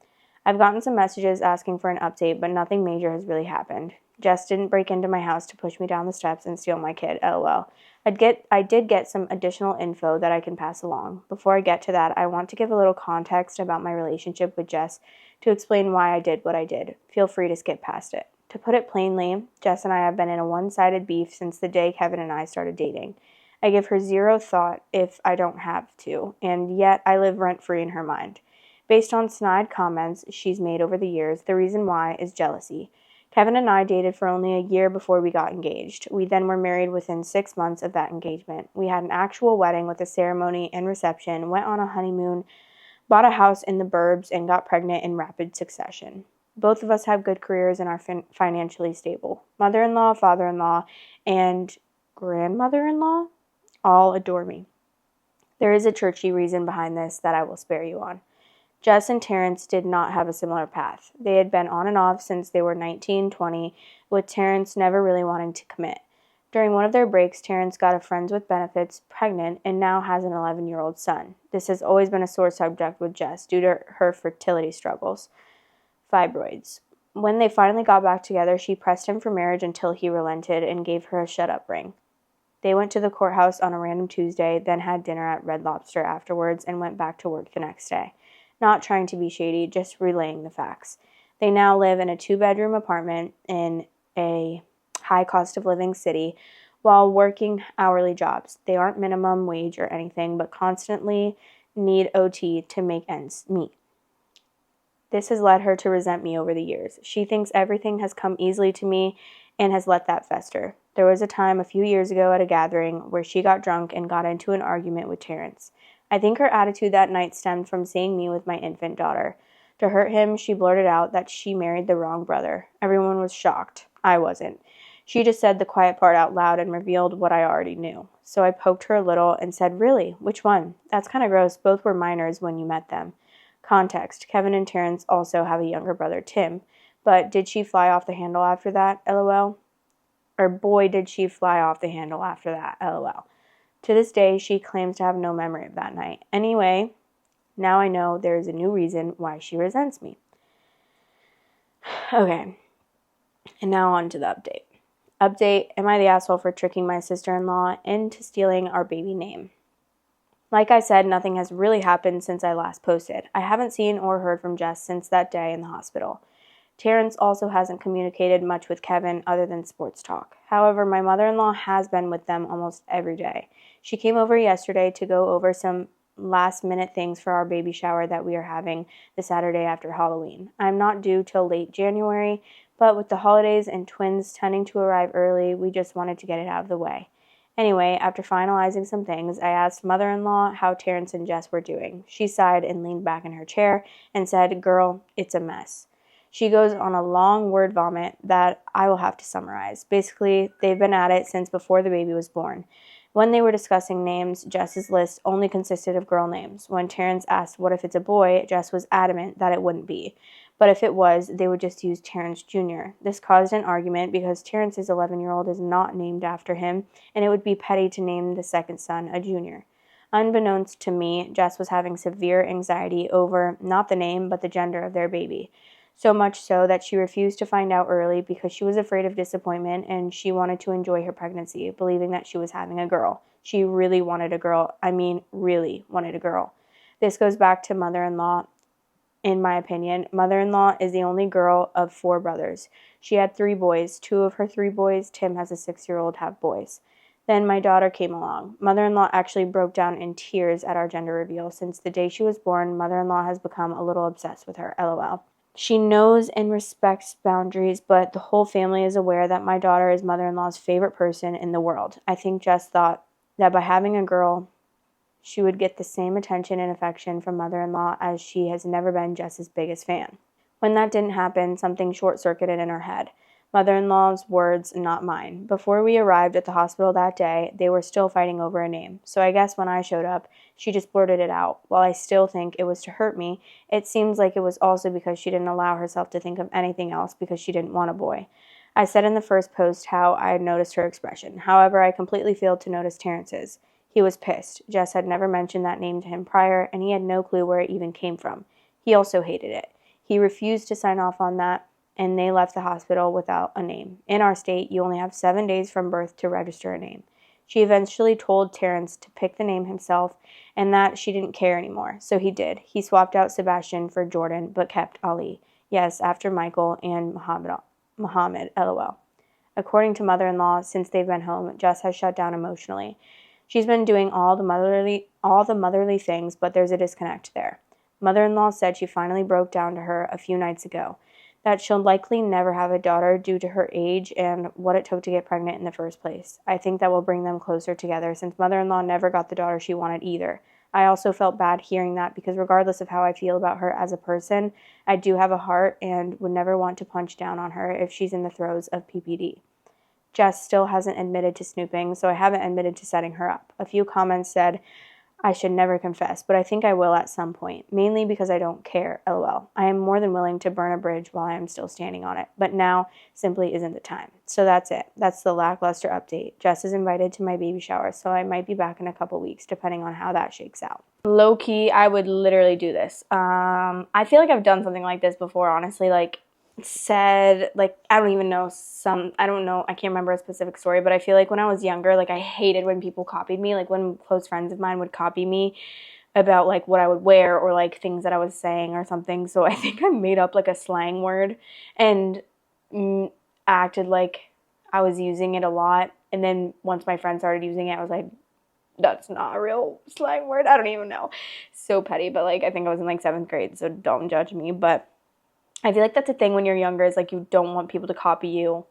I've gotten some messages asking for an update, but nothing major has really happened. Jess didn't break into my house to push me down the steps and steal my kid, lol. I did get some additional info that I can pass along. Before I get to that, I want to give a little context about my relationship with Jess to explain why I did what I did. Feel free to skip past it. To put it plainly, Jess and I have been in a one-sided beef since the day Kevin and I started dating. I give her zero thought if I don't have to, and yet I live rent-free in her mind. Based on snide comments she's made over the years, the reason why is jealousy. Kevin and I dated for only a year before we got engaged. We then were married within 6 months of that engagement. We had an actual wedding with a ceremony and reception, went on a honeymoon, bought a house in the burbs, and got pregnant in rapid succession. Both of us have good careers and are financially stable. Mother-in-law, father-in-law, and grandmother-in-law all adore me. There is a churchy reason behind this that I will spare you on. Jess and Terrence did not have a similar path. They had been on and off since they were 19, 20, with Terrence never really wanting to commit. During one of their breaks, Terrence got a friends with benefits pregnant and now has an 11-year-old son. This has always been a sore subject with Jess due to her fertility struggles. Fibroids. When they finally got back together, she pressed him for marriage until he relented and gave her a shut-up ring. They went to the courthouse on a random Tuesday, then had dinner at Red Lobster afterwards and went back to work the next day. Not trying to be shady, just relaying the facts. They now live in a 2-bedroom apartment in a high cost of living city while working hourly jobs. They aren't minimum wage or anything, but constantly need OT to make ends meet. This has led her to resent me over the years. She thinks everything has come easily to me and has let that fester. There was a time a few years ago at a gathering where she got drunk and got into an argument with Terrence. I think her attitude that night stemmed from seeing me with my infant daughter. To hurt him, she blurted out that she married the wrong brother. Everyone was shocked. I wasn't. She just said the quiet part out loud and revealed what I already knew. So I poked her a little and said, "Really? Which one? That's kind of gross. Both were minors when you met them." Context. Kevin and Terrence also have a younger brother, Tim. But did she fly off the handle after that? LOL. Or boy, did she fly off the handle after that? LOL. To this day, she claims to have no memory of that night. Anyway, now I know there is a new reason why she resents me. Okay. And now on to the update. Update, am I the asshole for tricking my sister-in-law into stealing our baby name? Like I said, nothing has really happened since I last posted. I haven't seen or heard from Jess since that day in the hospital. Terrence also hasn't communicated much with Kevin other than sports talk. However, my mother-in-law has been with them almost every day. She came over yesterday to go over some last-minute things for our baby shower that we are having the Saturday after Halloween. I'm not due till late January, but with the holidays and twins tending to arrive early, we just wanted to get it out of the way. Anyway, after finalizing some things, I asked mother-in-law how Terrence and Jess were doing. She sighed and leaned back in her chair and said, "Girl, it's a mess." She goes on a long word vomit that I will have to summarize. Basically, they've been at it since before the baby was born. When they were discussing names, Jess's list only consisted of girl names. When Terrence asked what if it's a boy, Jess was adamant that it wouldn't be. But if it was, they would just use Terrence Jr. This caused an argument because Terrence's 11-year-old is not named after him, and it would be petty to name the second son a junior. Unbeknownst to me, Jess was having severe anxiety over not the name, but the gender of their baby. So much so that she refused to find out early because she was afraid of disappointment and she wanted to enjoy her pregnancy, believing that she was having a girl. She really wanted a girl. Really wanted a girl. This goes back to mother-in-law. In my opinion, mother-in-law is the only girl of 4 brothers. She had 3 boys. 2 of her 3 boys, Tim has a 6-year-old, have boys. Then my daughter came along. Mother-in-law actually broke down in tears at our gender reveal. Since the day she was born, mother-in-law has become a little obsessed with her, LOL. She knows and respects boundaries, but the whole family is aware that my daughter is mother-in-law's favorite person in the world. I think Jess thought that by having a girl, she would get the same attention and affection from mother-in-law as she has never been Jess's biggest fan. When that didn't happen, something short-circuited in her head. Mother-in-law's words, not mine. Before we arrived at the hospital that day, they were still fighting over a name. So I guess when I showed up, she just blurted it out. While I still think it was to hurt me, it seems like it was also because she didn't allow herself to think of anything else because she didn't want a boy. I said in the first post how I had noticed her expression. However, I completely failed to notice Terrence's. He was pissed. Jess had never mentioned that name to him prior, and he had no clue where it even came from. He also hated it. He refused to sign off on that, and they left the hospital without a name. In our state, you only have 7 days from birth to register a name. She eventually told Terrence to pick the name himself and that she didn't care anymore, so he did. He swapped out Sebastian for Jordan, but kept Ali. Yes, after Michael and Muhammad, lol. According to mother-in-law, since they've been home, Jess has shut down emotionally. She's been doing all the motherly things, but there's a disconnect there. Mother-in-law said she finally broke down to her a few nights ago, that she'll likely never have a daughter due to her age and what it took to get pregnant in the first place. I think that will bring them closer together since mother-in-law never got the daughter she wanted either. I also felt bad hearing that because regardless of how I feel about her as a person, I do have a heart and would never want to punch down on her if she's in the throes of PPD. Jess still hasn't admitted to snooping, so I haven't admitted to setting her up. A few comments said I should never confess, but I think I will at some point, mainly because I don't care, lol. I am more than willing to burn a bridge while I am still standing on it, but now simply isn't the time. So that's it. That's the lackluster update. Jess is invited to my baby shower, so I might be back in a couple weeks, depending on how that shakes out. Low-key, I would literally do this. I feel like I've done something like this before, honestly, like, said, like, I don't know, I can't remember a specific story, but I feel like when I was younger, like, I hated when people copied me, like, when close friends of mine would copy me about, like, what I would wear or, like, things that I was saying or something, so I think I made up, like, a slang word and acted like I was using it a lot, and then once my friends started using it, I was like, that's not a real slang word, I don't even know, so petty, but, like, I think I was in, like, 7th grade, so don't judge me, but I feel like that's a thing when you're younger, is like you don't want people to copy you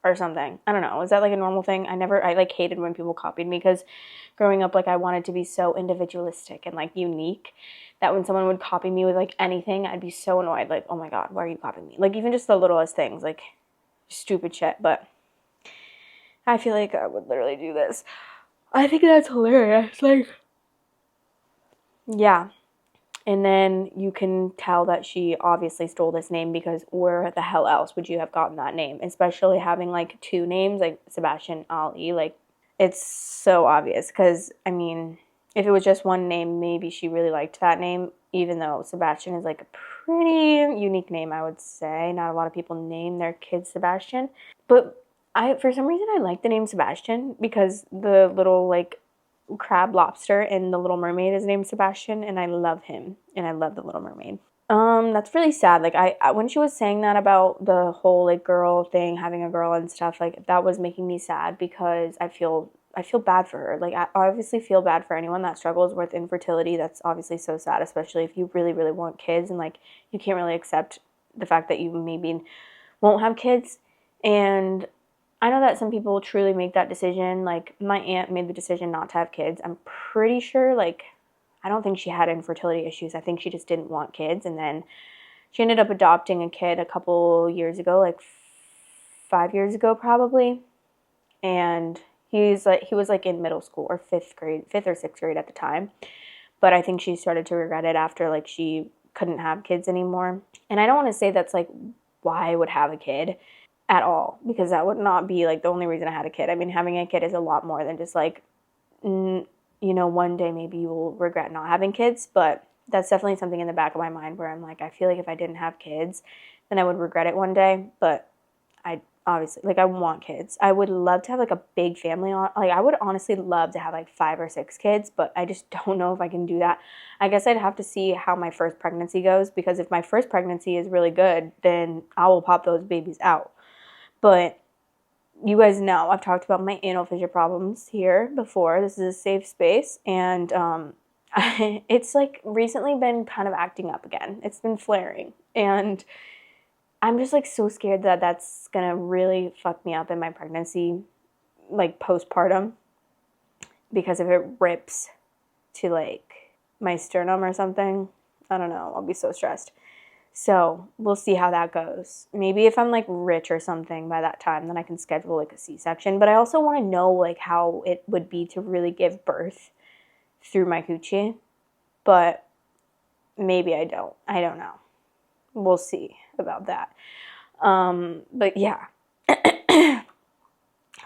or something. I don't know. Is that like a normal thing? I like hated when people copied me because growing up, like I wanted to be so individualistic and like unique that when someone would copy me with like anything, I'd be so annoyed. Like, oh my God, why are you copying me? Like even just the littlest things, like stupid shit. But I feel like I would literally do this. I think that's hilarious. Like, yeah. And then you can tell that she obviously stole this name because where the hell else would you have gotten that name? Especially having like 2 names, like Sebastian, Ali, like it's so obvious because, I mean, if it was just one name, maybe she really liked that name, even though Sebastian is like a pretty unique name, I would say. Not a lot of people name their kids Sebastian. But for some reason, I like the name Sebastian because the little like crab lobster in The Little Mermaid is named Sebastian, and I love him, and I love The Little Mermaid. That's really sad. Like I when she was saying that about the whole like girl thing, having a girl and stuff, like that was making me sad because I feel bad for her. Like I obviously feel bad for anyone that struggles with infertility. That's obviously so sad, especially if you really, really want kids and like you can't really accept the fact that you maybe won't have kids. And I know that some people truly make that decision. Like, my aunt made the decision not to have kids. I'm pretty sure, like, I don't think she had infertility issues. I think she just didn't want kids. And then she ended up adopting a kid a couple years ago, like 5 years ago probably. And he was like in middle school or 5th or 6th grade at the time. But I think she started to regret it after, like, she couldn't have kids anymore. And I don't want to say that's, like, why I would have a kid at all, because that would not be like the only reason I had a kid. I mean, having a kid is a lot more than just like, you know, one day maybe you will regret not having kids, but that's definitely something in the back of my mind where I'm like, I feel like if I didn't have kids, then I would regret it one day, but I obviously, like, I want kids. I would love to have like a big family like I would honestly love to have like 5 or 6 kids, but I just don't know if I can do that. I guess I'd have to see how my first pregnancy goes, because if my first pregnancy is really good, then I will pop those babies out. But you guys know I've talked about my anal fissure problems here before. This is a safe space, and it's like recently been kind of acting up again. It's been flaring, and I'm just like so scared that that's gonna really fuck me up in my pregnancy, like postpartum, because if it rips to like my sternum or something, I don't know, I'll be so stressed. So we'll see how that goes. Maybe if I'm like rich or something by that time, then I can schedule like a C-section. But I also want to know like how it would be to really give birth through my coochie. But maybe I don't. I don't know. We'll see about that. But yeah.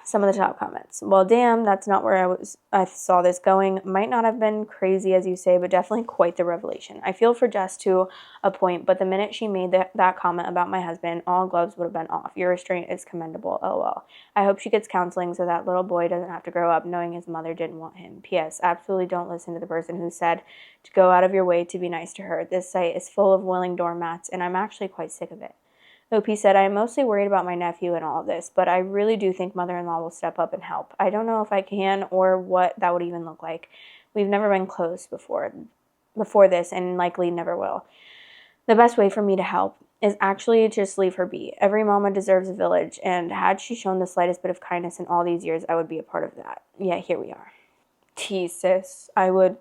Some of the top comments. Well, damn, that's not where I saw this going. Might not have been crazy as you say, but definitely quite the revelation. I feel for Jess to a point, but the minute she made that comment about my husband, all gloves would have been off. Your restraint is commendable. LOL. I hope she gets counseling so that little boy doesn't have to grow up knowing his mother didn't want him. P.S. Absolutely don't listen to the person who said to go out of your way to be nice to her. This site is full of willing doormats, and I'm actually quite sick of it. OP said, I am mostly worried about my nephew and all of this, but I really do think mother-in-law will step up and help. I don't know if I can or what that would even look like. We've never been close before this and likely never will. The best way for me to help is actually just leave her be. Every mama deserves a village, and had she shown the slightest bit of kindness in all these years, I would be a part of that. Yeah, here we are. Sis, I would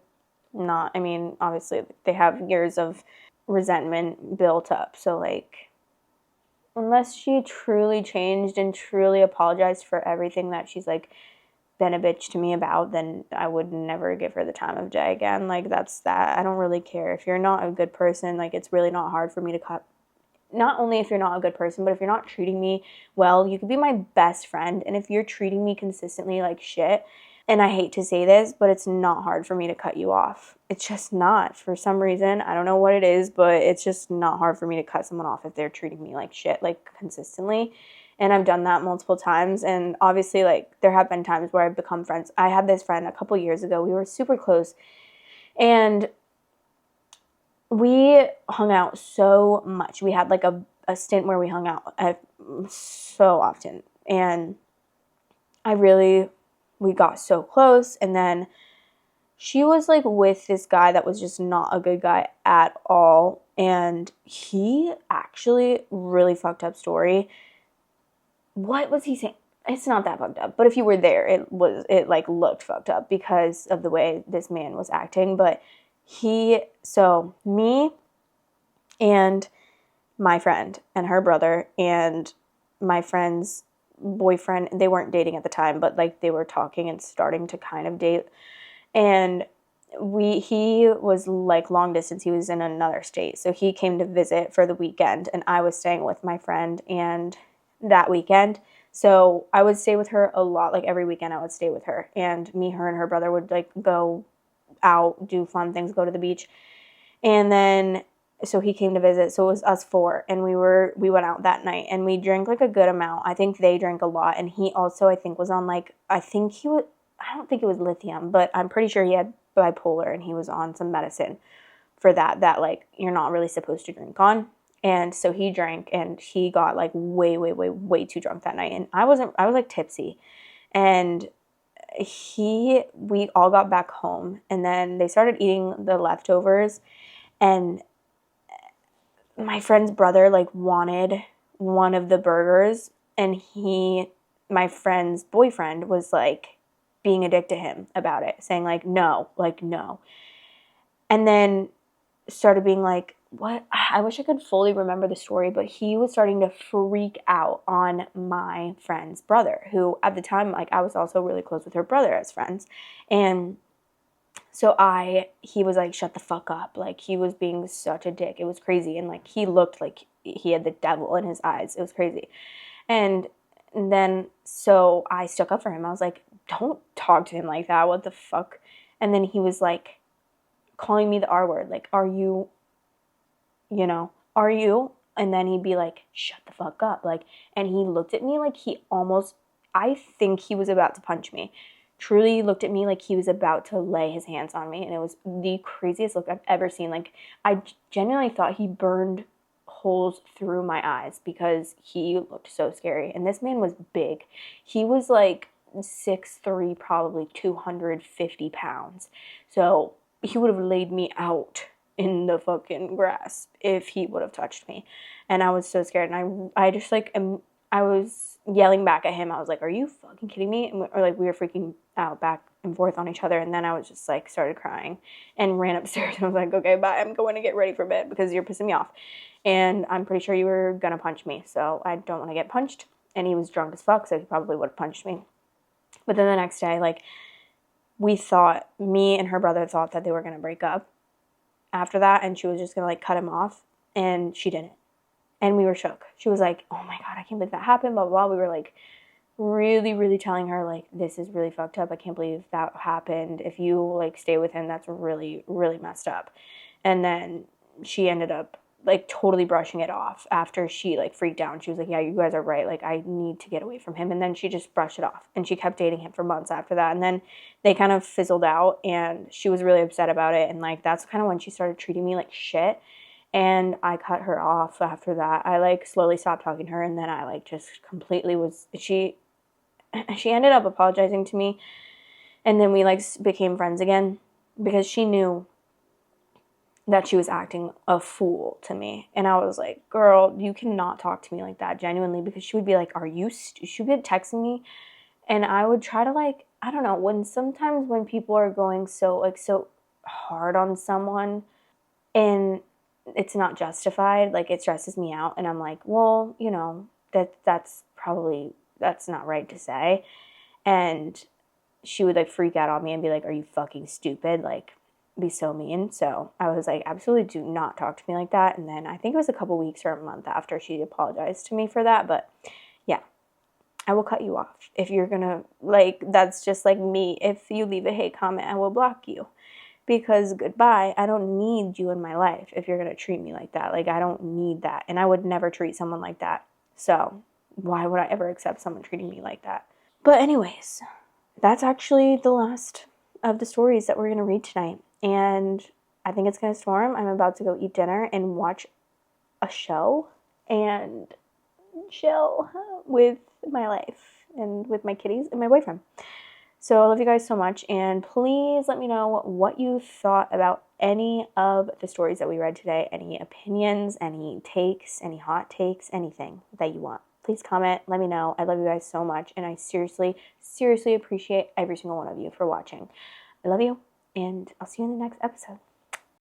not. I mean, obviously, they have years of resentment built up, so like, unless she truly changed and truly apologized for everything that she's, like, been a bitch to me about, then I would never give her the time of day again. Like, that's that. I don't really care. If you're not a good person, like, it's really not hard for me to cut. Not only if you're not a good person, but if you're not treating me well, you could be my best friend. And if you're treating me consistently like shit, and I hate to say this, but it's not hard for me to cut you off. It's just not. For some reason, I don't know what it is, but it's just not hard for me to cut someone off if they're treating me like shit, like, consistently. And I've done that multiple times. And obviously, like, there have been times where I've become friends. I had this friend a couple years ago. We were super close. And we hung out so much. We had, like, a stint where we hung out so often. And we got so close, and then she was, like, with this guy that was just not a good guy at all, and he actually really fucked up story. What was he saying? It's not that fucked up, but if you were there, it looked fucked up because of the way this man was acting. But me and my friend and her brother and my friend's boyfriend, they weren't dating at the time, but, like, they were talking and starting to kind of date, and he was, like, long distance. He was in another state, so he came to visit for the weekend, and I was staying with my friend and that weekend, so I would stay with her a lot. Like, every weekend I would stay with her, and me, her, and her brother would, like, go out, do fun things, go to the beach. And then so he came to visit, so it was us four, and we went out that night, and we drank, like, a good amount. I think they drank a lot, and he also, I think, was on, like, I don't think it was lithium, but I'm pretty sure he had bipolar, and he was on some medicine for that, like, you're not really supposed to drink on. And so he drank, and he got, like, way, way, way, way too drunk that night, and I was, like, tipsy, and we all got back home, and then they started eating the leftovers, and my friend's brother, like, wanted one of the burgers, and my friend's boyfriend was, like, being a dick to him about it, saying, like, no. And then started being like, what? I wish I could fully remember the story, but he was starting to freak out on my friend's brother, who at the time, like, I was also really close with her brother as friends. And so he was like, shut the fuck up. Like, he was being such a dick. It was crazy. And, like, he looked like he had the devil in his eyes. It was crazy. And then, so I stuck up for him. I was like, don't talk to him like that. What the fuck? And then he was, like, calling me the R word. Like, are you? And then he'd be like, shut the fuck up. Like, and he looked at me like I think he was about to punch me. Truly looked at me like he was about to lay his hands on me, and it was the craziest look I've ever seen. Like, I genuinely thought he burned holes through my eyes because he looked so scary. And this man was big. He was, like, 6'3", probably 250 pounds. So he would have laid me out in the fucking grass if he would have touched me. And I was so scared, and I just, like, I was yelling back at him. I was like, are you fucking kidding me? Or like we were freaking out back and forth on each other. And then I was just like started crying and ran upstairs and I was like, okay, bye. I'm going to get ready for bed because you're pissing me off. And I'm pretty sure you were going to punch me. So I don't want to get punched. And he was drunk as fuck, so he probably would have punched me. But then the next day, like, me and her brother thought that they were going to break up after that. And she was just going to like cut him off. And she didn't. And we were shook. She was like, oh my God, I can't believe that happened, blah, blah, blah. We were like really, really telling her like, this is really fucked up. I can't believe that happened. If you like stay with him, that's really, really messed up. And then she ended up like totally brushing it off after she like freaked out. She was like, yeah, you guys are right. Like I need to get away from him. And then she just brushed it off and she kept dating him for months after that. And then they kind of fizzled out and she was really upset about it. And like, that's kind of when she started treating me like shit. And I cut her off after that. I like slowly stopped talking to her and then I like just completely she ended up apologizing to me and then we like became friends again because she knew that she was acting a fool to me. And I was like, girl, you cannot talk to me like that, genuinely, because she would be like, she would be texting me and I would try to like, I don't know, sometimes when people are going so hard on someone and it's not justified, like it stresses me out and I'm like, well, you know, that's not right to say. And she would like freak out on me and be like, are you fucking stupid? Like be so mean. So I was like, absolutely do not talk to me like that. And then I think it was a couple weeks or a month after she apologized to me for that. But yeah, I will cut you off. If you're gonna like, that's just like me. If you leave a hate comment, I will block you. Because goodbye, I don't need you in my life if you're going to treat me like that. Like, I don't need that. And I would never treat someone like that. So, why would I ever accept someone treating me like that? But anyways, that's actually the last of the stories that we're going to read tonight. And I think it's going to storm. I'm about to go eat dinner and watch a show and chill with my life and with my kitties and my boyfriend. So I love you guys so much, and please let me know what you thought about any of the stories that we read today, any opinions, any takes, any hot takes, anything that you want. Please comment, let me know. I love you guys so much, and I seriously, seriously appreciate every single one of you for watching. I love you, and I'll see you in the next episode.